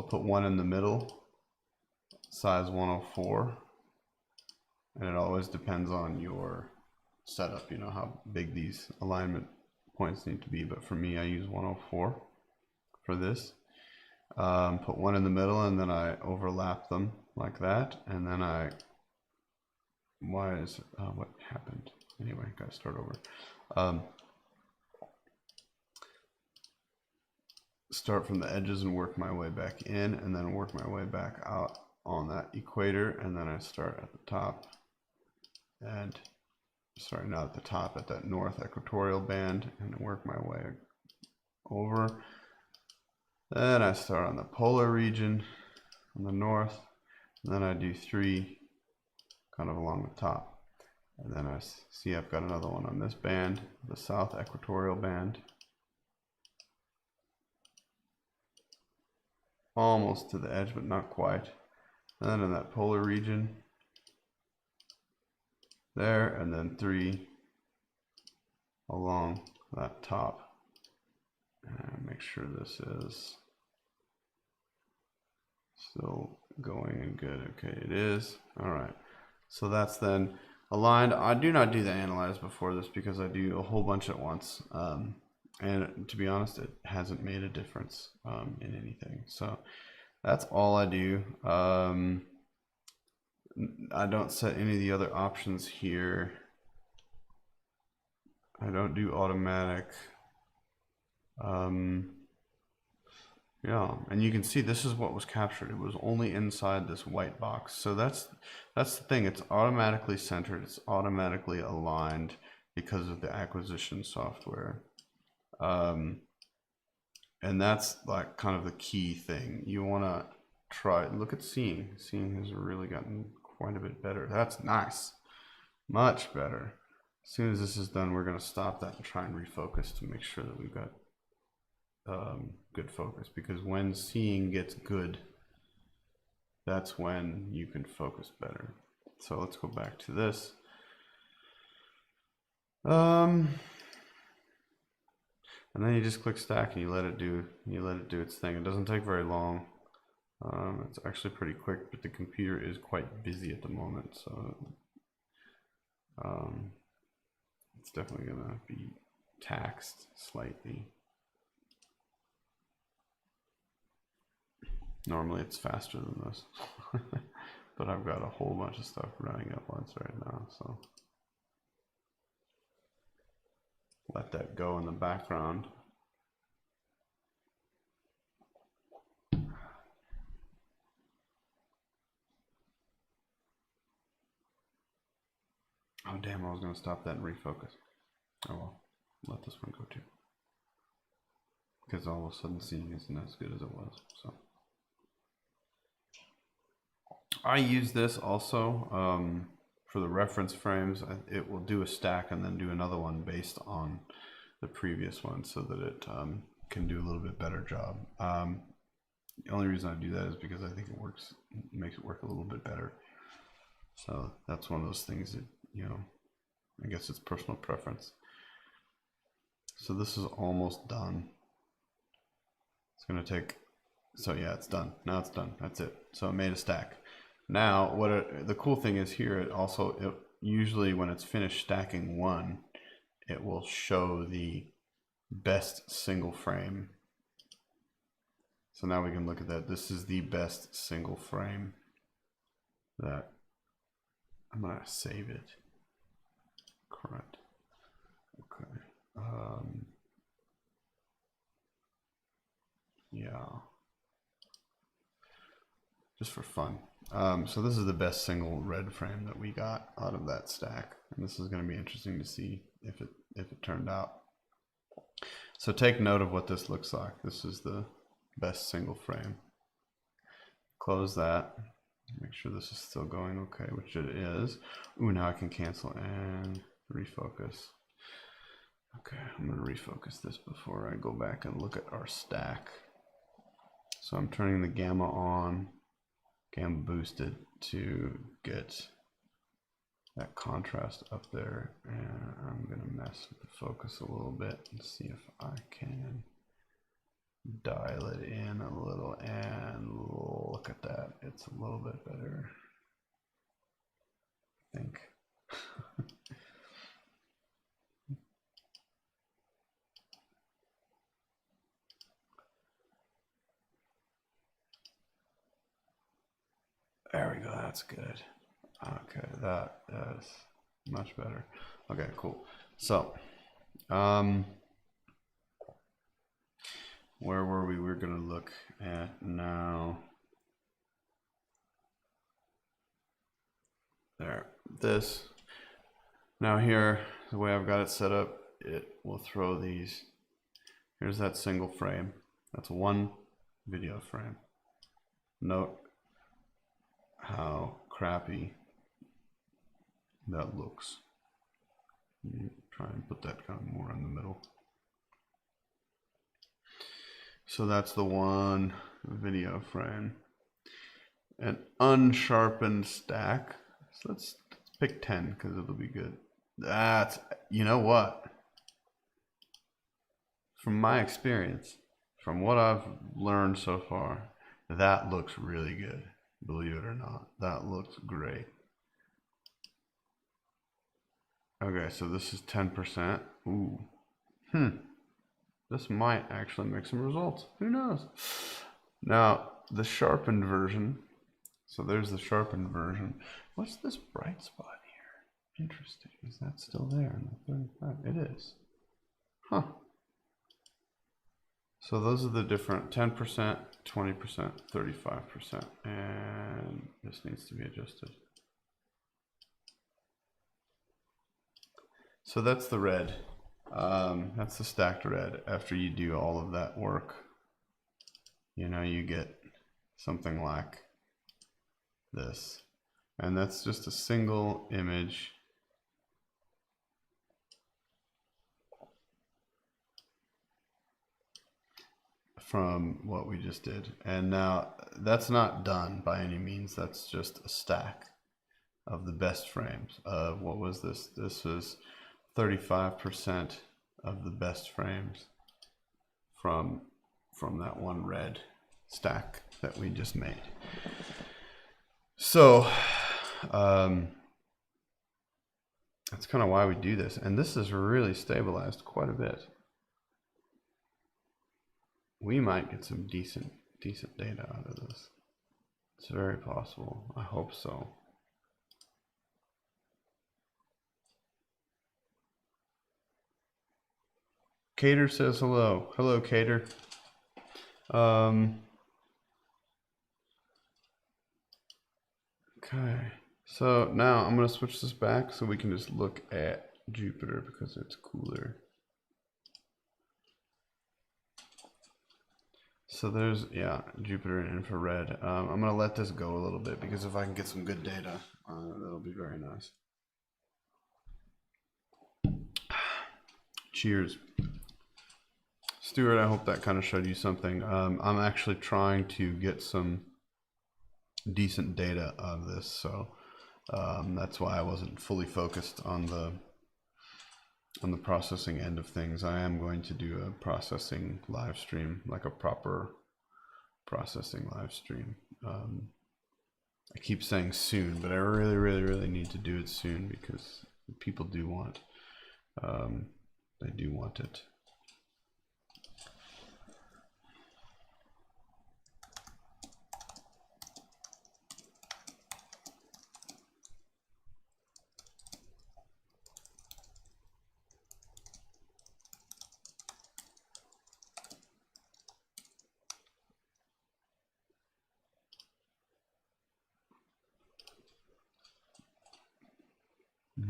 put one in the middle, size 104, and it always depends on your setup, you know, how big these alignment points need to be, but for me I use 104 for this. Put one in the middle and then I overlap them like that, and then what happened? Anyway, gotta start over. Start from the edges and work my way back in, and then work my way back out on that equator, and then I start at the top, and sorry, not at the top, at that north equatorial band, and work my way over. Then I start on the polar region on the north, and then I do 3 kind of along the top, and then I see I've got another one on this band, the south equatorial band, almost to the edge but not quite, and then in that polar region there, and then 3 along that top. And make sure this is still going and good. Okay, it is. All right, so that's then aligned. I do not do the analyze before this because I do a whole bunch at once, and to be honest, it hasn't made a difference in anything. So that's all I do. I don't set any of the other options here. I don't do automatic. Yeah, and you can see this is what was captured. It was only inside this white box. So that's the thing. It's automatically centered. It's automatically aligned because of the acquisition software. And that's like kind of the key thing. You want to try, look at seeing. Seeing has really gotten quite a bit better. That's nice. Much better. As soon as this is done, we're going to stop that and try and refocus to make sure that we've got good focus, because when seeing gets good, that's when you can focus better. So let's go back to this. And then you just click stack and you let it do its thing. It doesn't take very long. It's actually pretty quick, but the computer is quite busy at the moment, so it's definitely gonna be taxed slightly. Normally it's faster than this, but I've got a whole bunch of stuff running at once right now, so let that go in the background. Oh damn, I was going to stop that and refocus. Oh well, let this one go too, because all of a sudden seeing isn't as good as it was. So I use this also for the reference frames. It will do a stack and then do another one based on the previous one, so that it can do a little bit better job. The only reason I do that is because I think it makes it work a little bit better. So that's one of those things that, you know, I guess it's personal preference. So this is almost done. It's going to take, so yeah, it's done. Now it's done. That's it. So it made a stack. Now, the cool thing is here, it usually when it's finished stacking one, it will show the best single frame. So now we can look at that. This is the best single frame that I'm going to save it. Correct. Okay. Yeah. Just for fun. So this is the best single red frame that we got out of that stack, and this is going to be interesting to see if it turned out. So take note of what this looks like. This is the best single frame. Close that. Make sure this is still going okay, which it is. Ooh, now I can cancel and refocus. Okay, I'm going to refocus this before I go back and look at our stack. So I'm turning the gamma on, gamma boosted, to get that contrast up there, and I'm gonna mess with the focus a little bit and see if I can dial it in a little, and look at that, it's a little bit better, I think. There we go, that's good. Okay, that is much better. Okay, cool. So, where were we? We're gonna look at now. There, this. Now here, the way I've got it set up, it will throw these. Here's that single frame. That's one video frame. Note how crappy that looks. Try and put that kind of more in the middle. So that's the one video frame. An unsharpened stack. So let's pick 10 because it'll be good. That's, you know what? From my experience, from what I've learned so far, that looks really good. Believe it or not, that looks great. Okay, so this is 10%. Ooh. This might actually make some results. Who knows? Now, the sharpened version. So there's the sharpened version. What's this bright spot here? Interesting. Is that still there in the 35? It is. Huh. So those are the different 10%, 20%, 35%. And this needs to be adjusted. So that's the red. That's the stacked red. After you do all of that work, you know, you get something like this. And that's just a single image. From what we just did. And now that's not done by any means. That's just a stack of the best frames. What was this? This was 35% of the best frames from that one red stack that we just made. So that's kind of why we do this. And this is really stabilized quite a bit. We might get some decent data out of this. It's very possible. I hope so. Cater says hello. Hello, Cater. Okay, so now I'm going to switch this back so we can just look at Jupiter because it's cooler. So there's, yeah, Jupiter and infrared. I'm going to let this go a little bit because if I can get some good data, that'll be very nice. Cheers. Stuart, I hope that kind of showed you something. I'm actually trying to get some decent data out of this, so that's why I wasn't fully focused on the processing end of things. I am going to do a processing live stream, like a proper processing live stream. I keep saying soon, but I really need to do it soon because people do want, they do want it.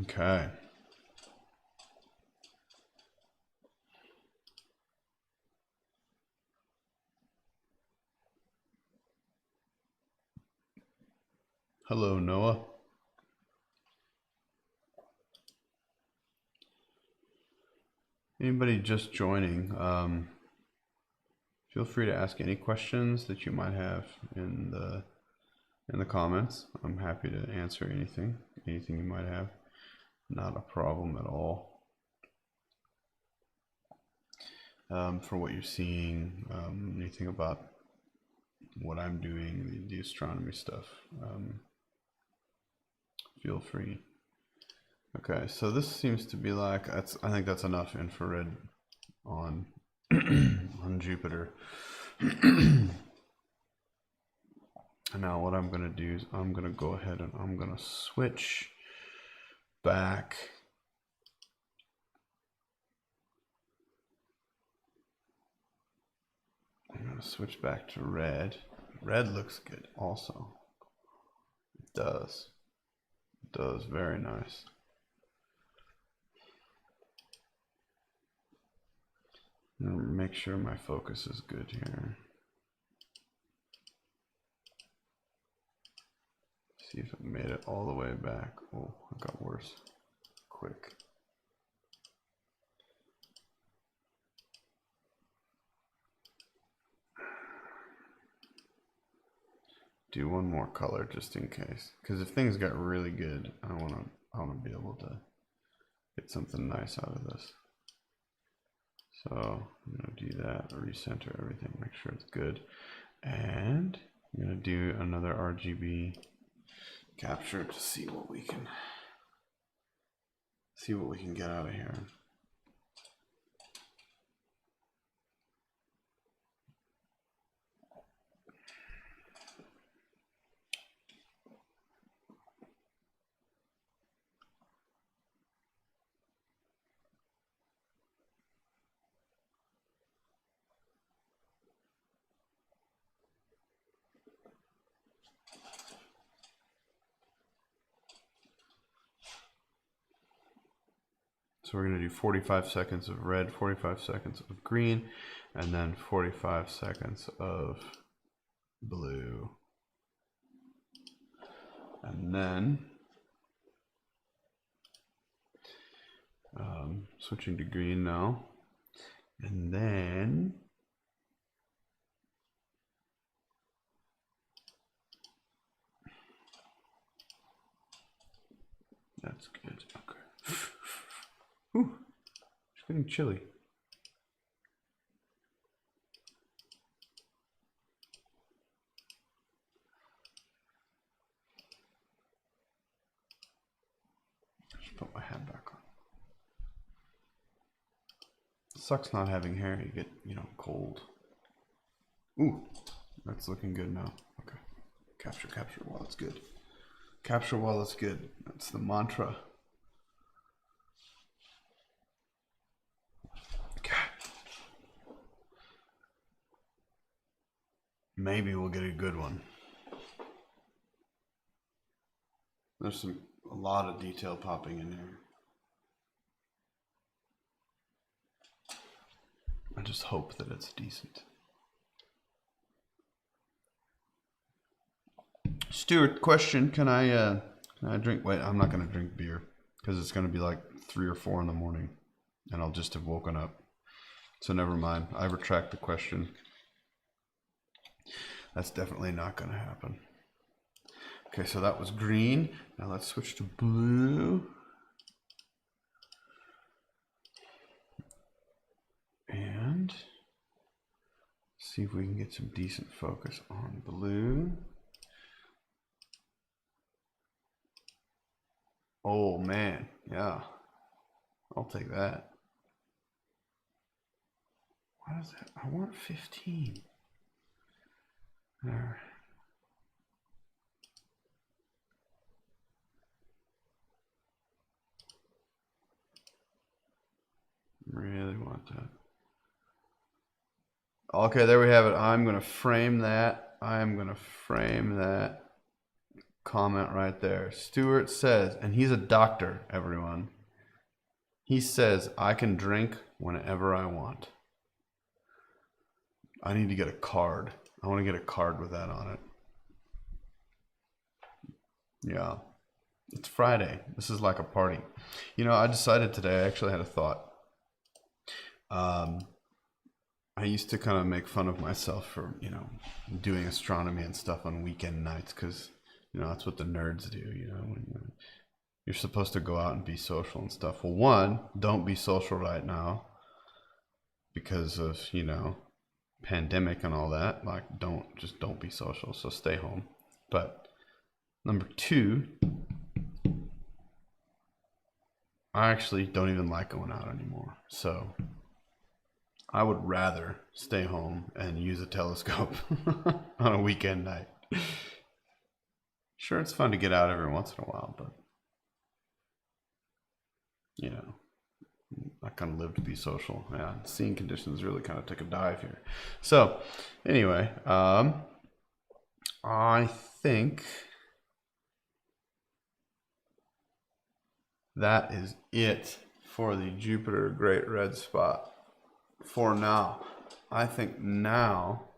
Okay. Hello, Noah. Anybody just joining, feel free to ask any questions that you might have in in the comments. I'm happy to answer anything you might have. Not a problem at all. For what you're seeing, anything about what I'm doing, the astronomy stuff, feel free. Okay, so this seems to be like, I think that's enough infrared on on Jupiter. Now what I'm going to do is I'm going to go ahead and I'm going to switch back. I'm going to switch back to red. Red looks good also. It does. It does. Very nice. I'm going to make sure my focus is good here. See if it made it all the way back. Oh, it got worse. Quick. Do one more color just in case, because if things got really good, I want to be able to get something nice out of this. So I'm going to do that, recenter everything, make sure it's good, and I'm going to do another RGB capture to see what we can get out of here. So we're going to do 45 seconds of red, 45 seconds of green, and then 45 seconds of blue. And then switching to green now. And then that's good. Okay. Whew, it's getting chilly. I should put my hat back on. Sucks not having hair. You get, cold. Ooh, that's looking good now. Okay. Capture while it's good. Capture while it's good. That's the mantra. Maybe we'll get a good one. There's a lot of detail popping in here. I just hope that it's decent. Stuart, question, can I drink, wait, I'm not going to drink beer because it's going to be like 3 or 4 in the morning and I'll just have woken up. So never mind, I retract the question. That's definitely not going to happen. Okay, so that was green. Now let's switch to blue. And see if we can get some decent focus on blue. Oh man, yeah. I'll take that. What is that? I want 15. There. Really want that. Okay, there we have it. I'm going to frame that. I'm going to frame that comment right there. Stuart says, and he's a doctor, everyone. He says, I can drink whenever I want. I need to get a card. I want to get a card with that on it. Yeah. It's Friday. This is like a party. I decided today, I actually had a thought. I used to kind of make fun of myself for, doing astronomy and stuff on weekend nights because You know, that's what the nerds do, you know, when you're supposed to go out and be social and stuff. Well, one, don't be social right now because of, you know, pandemic and all that. Like, don't be social. So stay home. But number two, I actually don't even like going out anymore. So I would rather stay home and use a telescope on a weekend night. Sure, it's fun to get out every once in a while, but you know, I kind of live to be social. Yeah, seeing conditions really kind of took a dive here. So anyway, I think that is it for the Jupiter Great Red Spot for now. I think now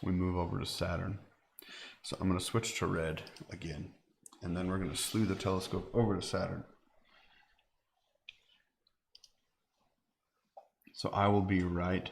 we move over to Saturn. So I'm going to switch to red again, and then we're going to slew the telescope over to Saturn. So I will be right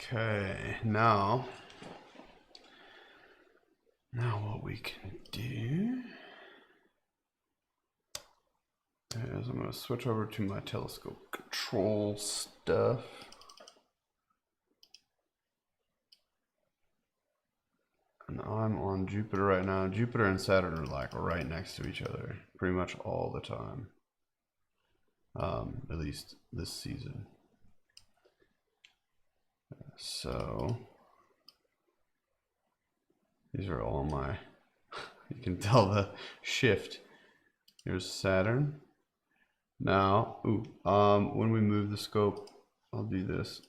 Okay, now what we can do is I'm going to switch over to my telescope control stuff. And I'm on Jupiter right now. Jupiter and Saturn are like right next to each other pretty much all the time. At least this season. So these are all my, you can tell the shift. Here's Saturn. Now, when we move the scope, I'll do this.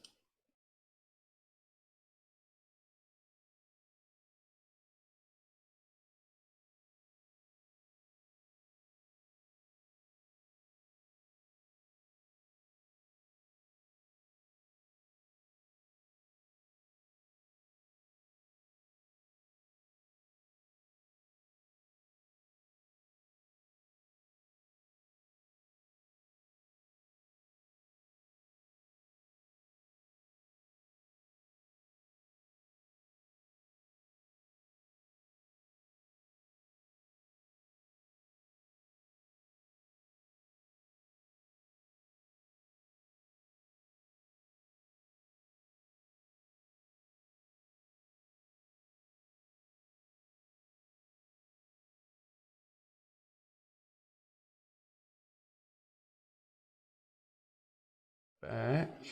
back.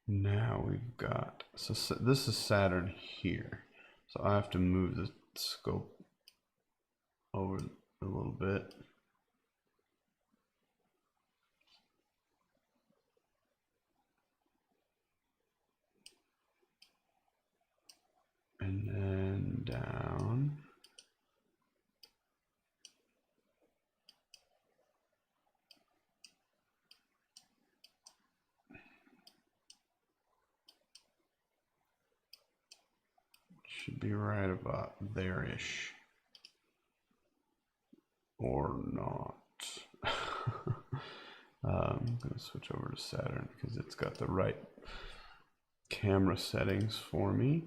Now we've got, so this is Saturn here. So I have to move the scope over a little bit. And then down. Should be right about there-ish. Or not. I'm going to switch over to Saturn because it's got the right camera settings for me.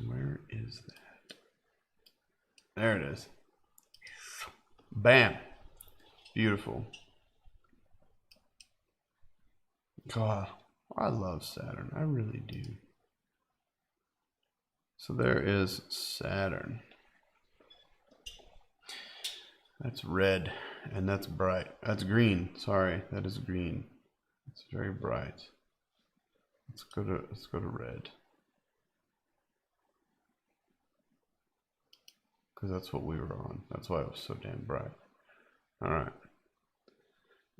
Where is that? There it is. Bam. Beautiful. God, I love Saturn. I really do. So there is Saturn. That's red, and that's bright. That's green. Sorry, that is green. It's very bright. Let's go to red. Because that's what we were on. That's why it was so damn bright. All right.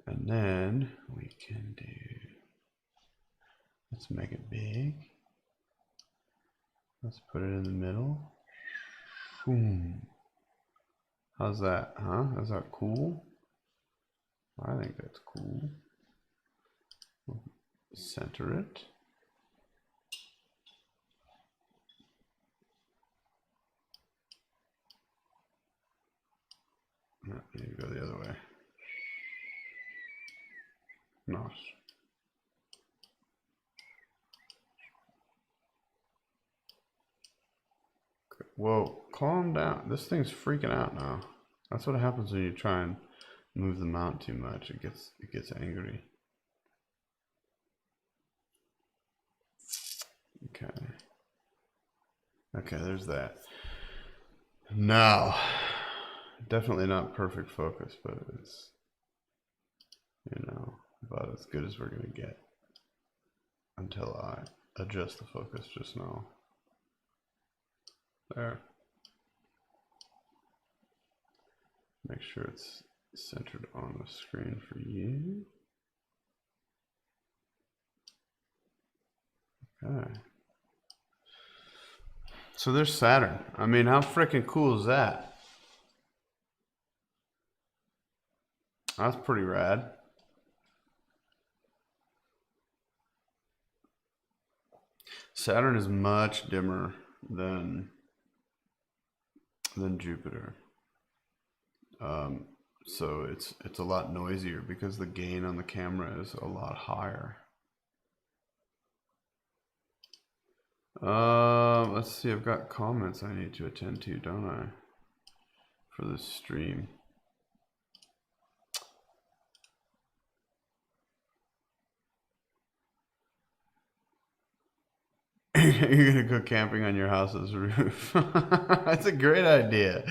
And then we can do, let's make it big. Let's put it in the middle. Boom. How's that, huh? Is that cool? I think that's cool. Center it. No, I need to go the other way. Nice. Okay. Whoa, calm down. This thing's freaking out now. That's what happens when you try and move the mount too much. It gets angry. Okay. Okay, there's that. Now, definitely not perfect focus, but it's, you know, about as good as we're gonna get until I adjust the focus just now. There. Make sure it's centered on the screen for you. Okay. So there's Saturn. I mean, how freaking cool is that? That's pretty rad. Saturn is much dimmer than Jupiter. So it's a lot noisier because the gain on the camera is a lot higher. Let's see, I've got comments I need to attend to, don't I? For this stream. You're gonna go camping on your house's roof. That's a great idea.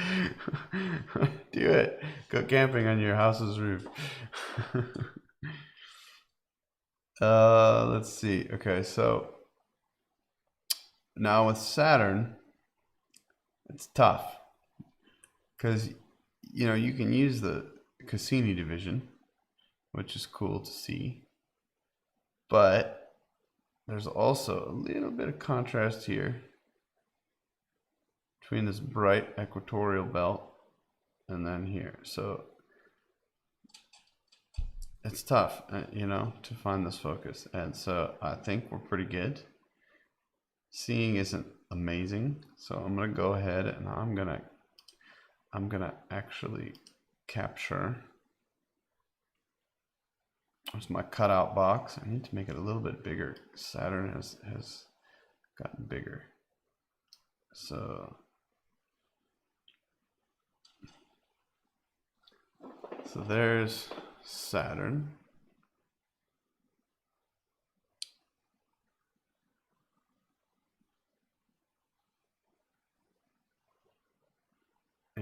Do it. Go camping on your house's roof. Let's see. Okay, so now with Saturn, it's tough because you know you can use the Cassini division, which is cool to see, but there's also a little bit of contrast here between this bright equatorial belt and then here. So it's tough, you know, to find this focus. And so I think we're pretty good. Seeing isn't amazing. So I'm going to go ahead and I'm going to actually capture. There's my cutout box. I need to make it a little bit bigger. Saturn has gotten bigger. So there's Saturn.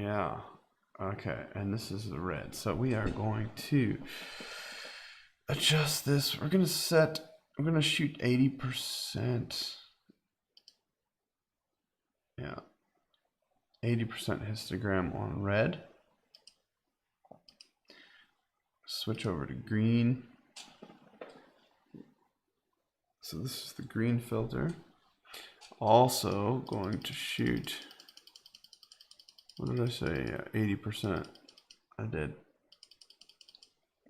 Yeah. Okay, and this is the red. So we are going to adjust this. We're going to shoot 80%. Yeah. 80% histogram on red. Switch over to green. So this is the green filter. Also going to shoot, what did I say? Yeah, 80%. I did.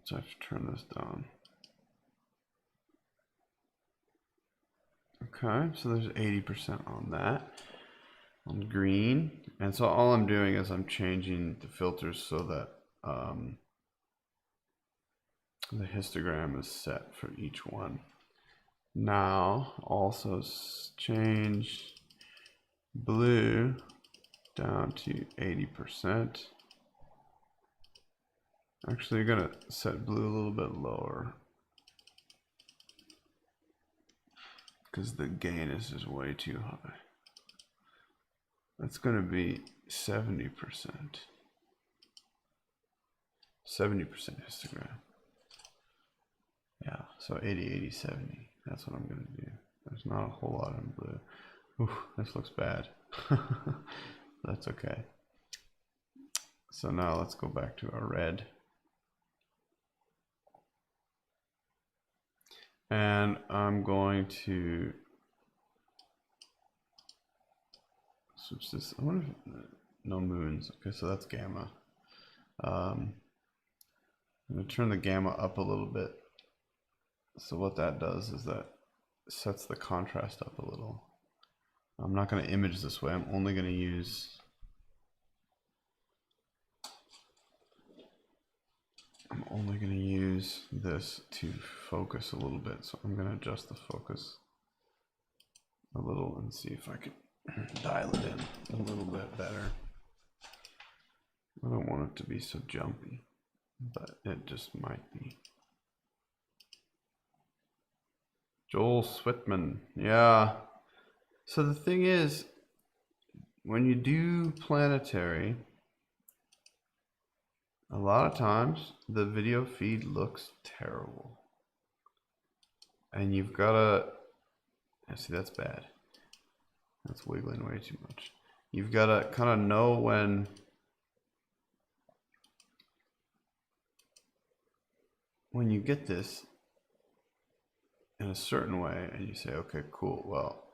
So I have to turn this down. Okay, so there's 80% on that, on green. And so all I'm doing is I'm changing the filters so that the histogram is set for each one. Now also change blue down to 80%. Actually, you're gonna set blue a little bit lower because the gain is just way too high. That's gonna be 70%. 70% histogram. Yeah, so 80, 80, 70. That's what I'm gonna do. There's not a whole lot in blue. Oof, this looks bad. That's okay. So now let's go back to our red. And I'm going to switch this. I wonder if no moons. Okay, so that's gamma. I'm going to turn the gamma up a little bit. So what that does is that sets the contrast up a little. I'm not going to image this way. I'm only going to use this to focus a little bit. So I'm going to adjust the focus a little and see if I can dial it in a little bit better. I don't want it to be so jumpy, but it just might be. Joel Switman, yeah. So the thing is, when you do planetary, a lot of times the video feed looks terrible. And you've got to, see, that's bad. That's wiggling way too much. You've got to kind of know when you get this in a certain way and you say, okay, cool, well,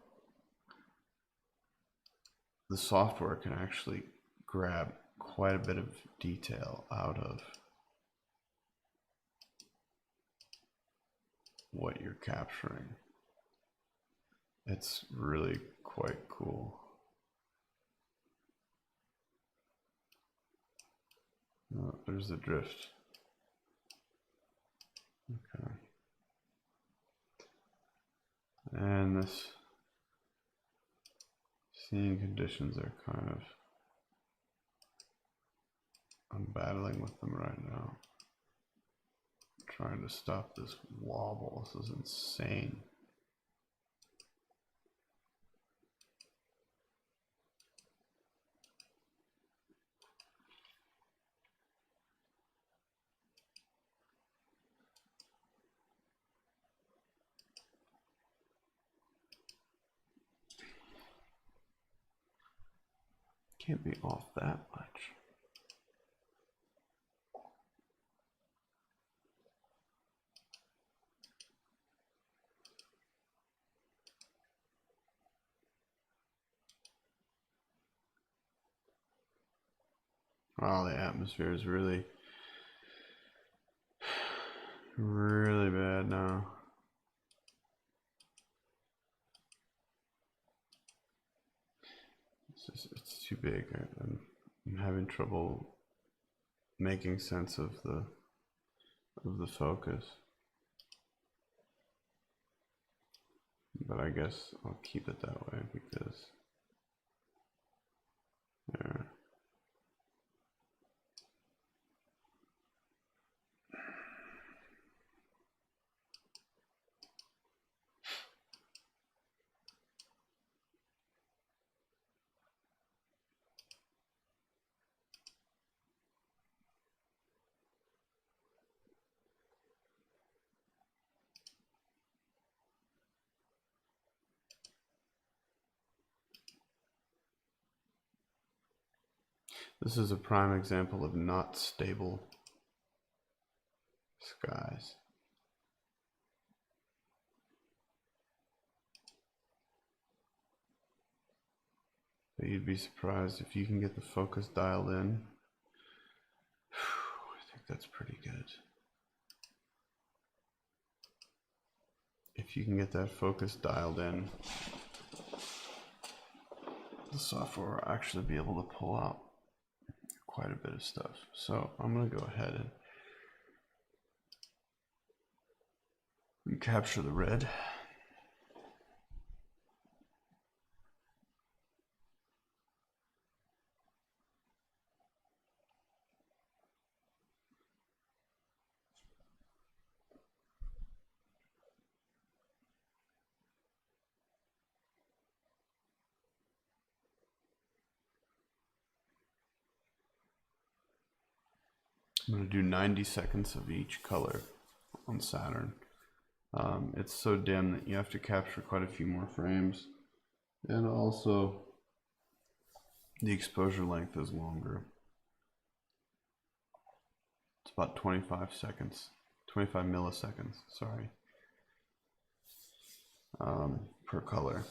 the software can actually grab quite a bit of detail out of what you're capturing. It's really quite cool. Oh, there's the drift. Okay. And this seeing conditions are kind of, I'm battling with them right now. Trying to stop this wobble. This is insane. Can't be off that much. Wow, the atmosphere is really, really bad now. It's too big. I'm having trouble making sense of the focus. But I guess I'll keep it that way because there. This is a prime example of not stable skies. But you'd be surprised if you can get the focus dialed in. I think that's pretty good. If you can get that focus dialed in, the software will actually be able to pull out quite a bit of stuff. So I'm going to go ahead and capture the red. I'm going to do 90 seconds of each color on Saturn. It's so dim that you have to capture quite a few more frames, and also the exposure length is longer. It's about 25 milliseconds, sorry, per color.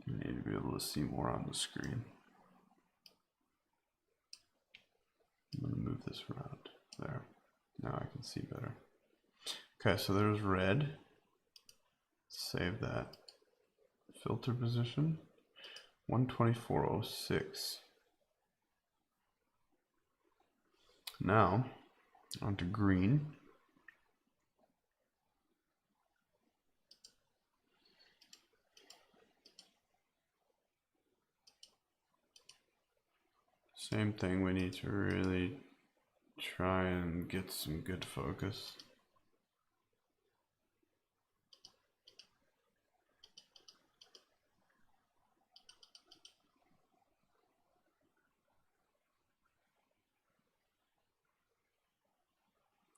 You need to be able to see more on the screen. I'm going to move this around. There. Now I can see better. Okay, so there's red. Save that. Filter position 124.06. Now onto green. Same thing, we need to really try and get some good focus.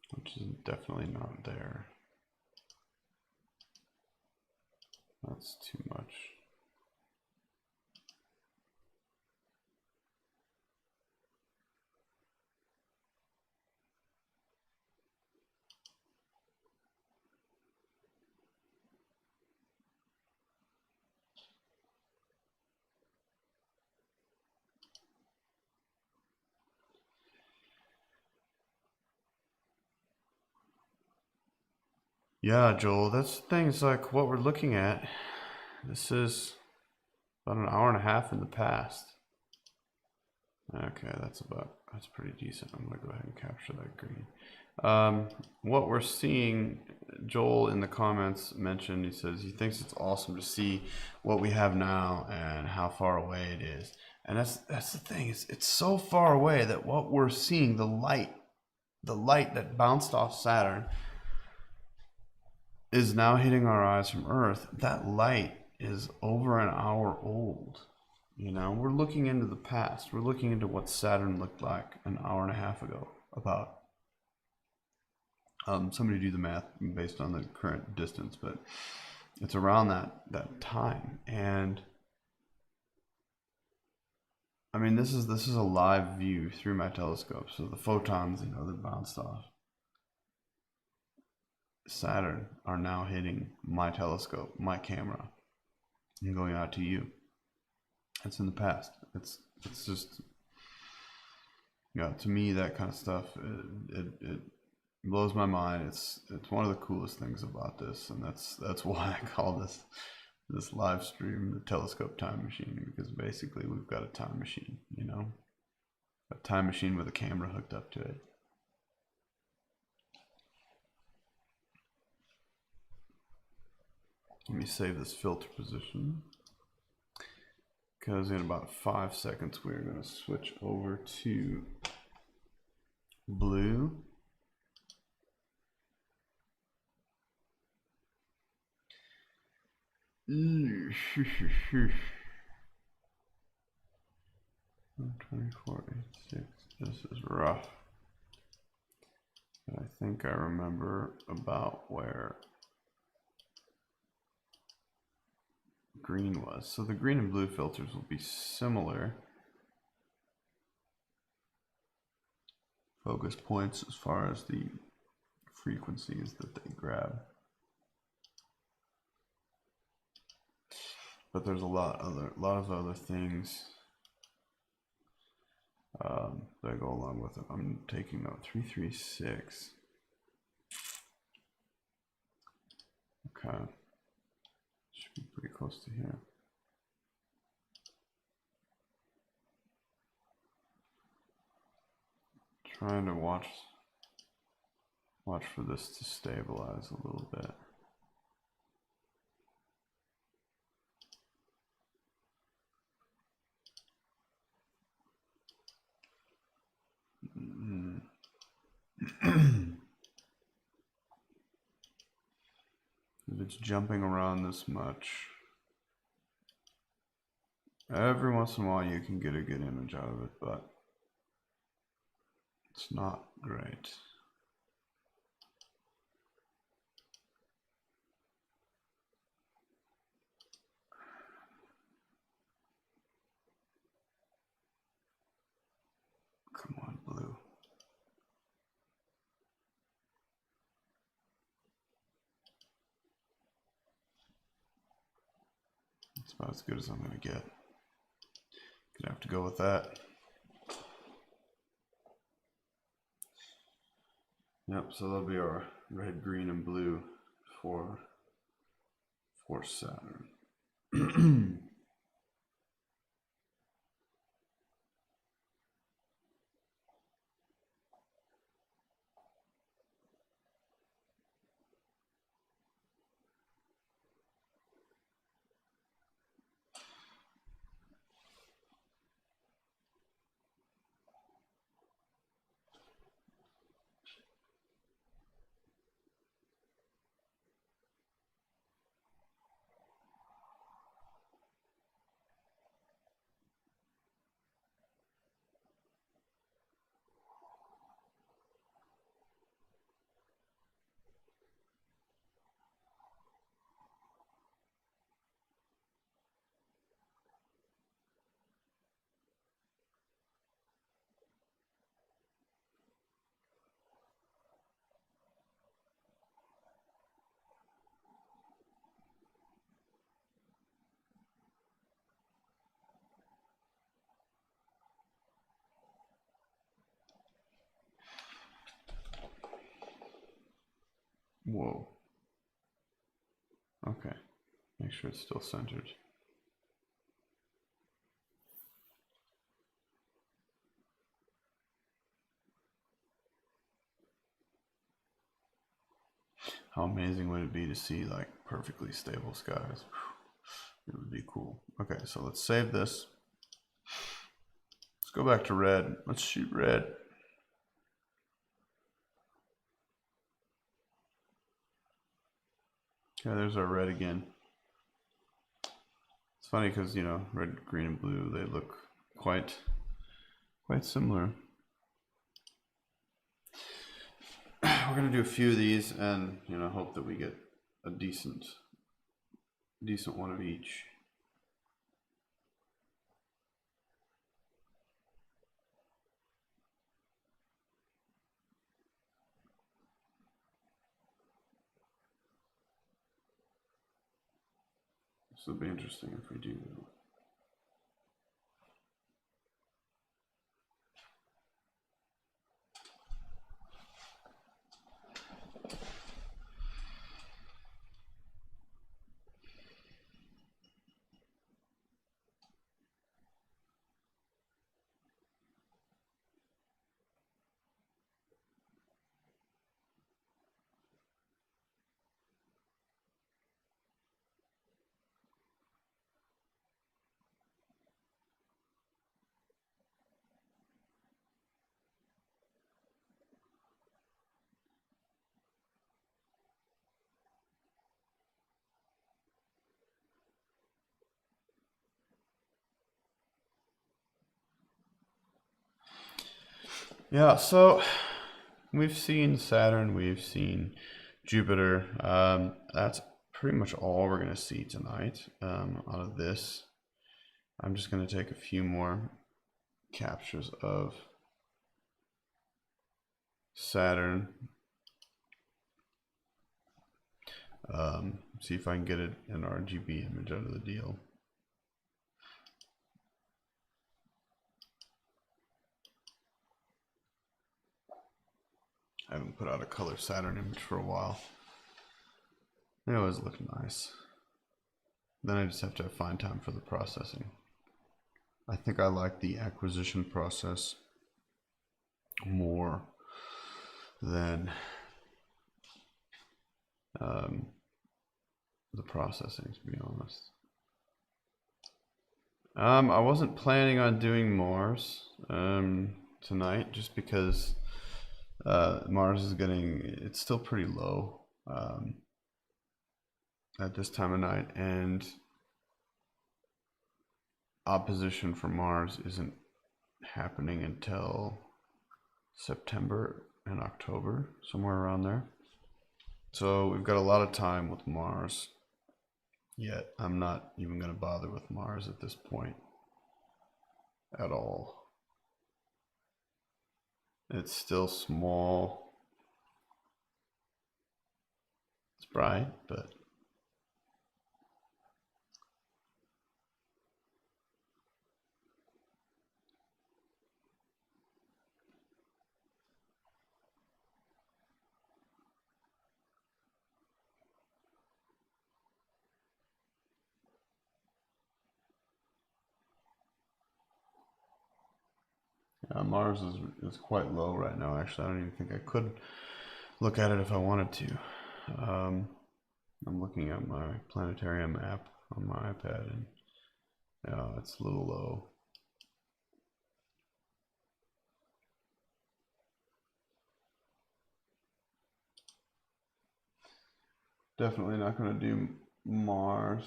Which is definitely not there. That's too much. Yeah, Joel, that's the thing. It's like what we're looking at. This is about an hour and a half in the past. Okay, that's pretty decent. I'm gonna go ahead and capture that green. What we're seeing, Joel in the comments mentioned, he says he thinks it's awesome to see what we have now and how far away it is. And that's the thing, it's so far away that what we're seeing, the light that bounced off Saturn is now hitting our eyes from Earth. That light is over an hour old. You know, we're looking into the past. We're looking into what Saturn looked like an hour and a half ago, about. Somebody do the math based on the current distance, but it's around that time. And I mean, this is a live view through my telescope. So the photons, you know, that bounced off Saturn are now hitting my telescope, my camera, and going out to you. It's in the past. It's just, you know, to me, that kind of stuff, it blows my mind. It's one of the coolest things about this, and that's why I call this live stream the telescope time machine, because basically we've got a time machine, you know, a time machine with a camera hooked up to it. Let me save this filter position, because in about 5 seconds we're going to switch over to blue. Mm. 2486. This is rough. But I think I remember about where green was. So the green and blue filters will be similar focus points as far as the frequencies that they grab. But there's a lot of other things that go along with it. I'm taking note 336. Okay, should be pretty close to here. Trying to watch for this to stabilize a little bit. If it's jumping around this much, every once in a while you can get a good image out of it, but it's not great. Come on, blue. It's about as good as I'm going to get. Gonna have to go with that. Yep, so that'll be our red, green, and blue for Saturn. Whoa. Okay. Make sure it's still centered. How amazing would it be to see like perfectly stable skies? It would be cool. Okay, so let's save this. Let's go back to red. Let's shoot red. Okay, there's our red again. It's funny because, you know, red, green, and blue, they look quite similar. We're gonna do a few of these and, you know, hope that we get a decent one of each. This will be interesting if we do. Yeah, so we've seen Saturn, we've seen Jupiter. That's pretty much all we're going to see tonight out of this. I'm just going to take a few more captures of Saturn. See if I can get an RGB image out of the deal. I haven't put out a color Saturn image for a while. They always look nice. Then I just have to find time for the processing. I think I like the acquisition process more than the processing, to be honest. I wasn't planning on doing Mars tonight, just because Mars is it's still pretty low at this time of night, and opposition for Mars isn't happening until September and October, somewhere around there. So we've got a lot of time with Mars, yet I'm not even going to bother with Mars at this point at all. It's still small. It's bright, but Mars is quite low right now. Actually, I don't even think I could look at it if I wanted to. I'm looking at my planetarium app on my iPad, and it's a little low. Definitely not going to do Mars.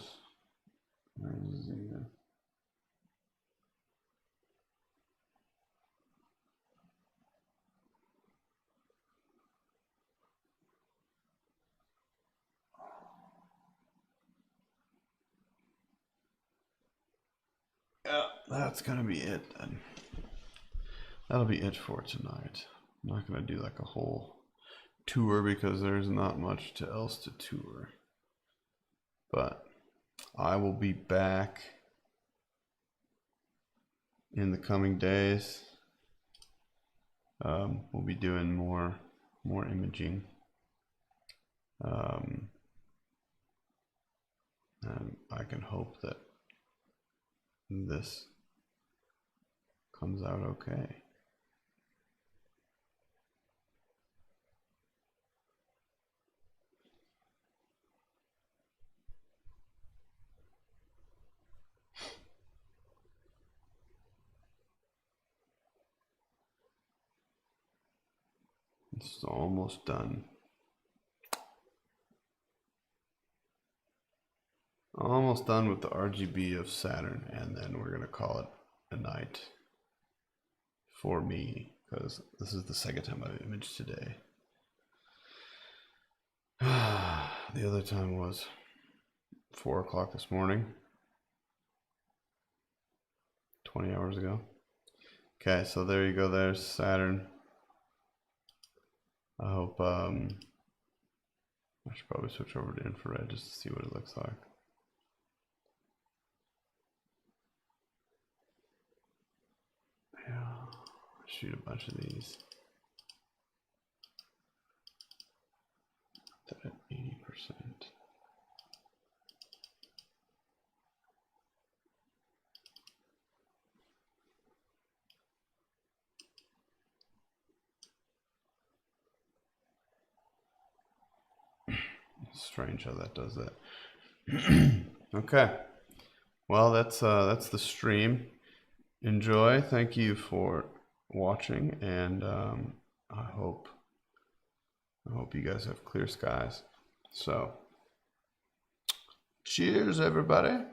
Yeah, that's going to be it then. That'll be it for tonight. I'm not going to do like a whole tour because there's not much else to tour. But I will be back in the coming days. We'll be doing more imaging. And I can hope that this comes out okay. It's almost done. Almost done with the RGB of Saturn, and then we're gonna call it a night for me, because this is the second time I've imaged today. The other time was 4 o'clock this morning, 20 hours ago. Okay, so there you go. There's Saturn. I hope I should probably switch over to infrared just to see what it looks like. Yeah, shoot a bunch of these. At 80%. Strange how that does that. Okay. Well, that's the stream. Enjoy. Thank you for watching, and I hope you guys have clear skies. So, cheers, everybody.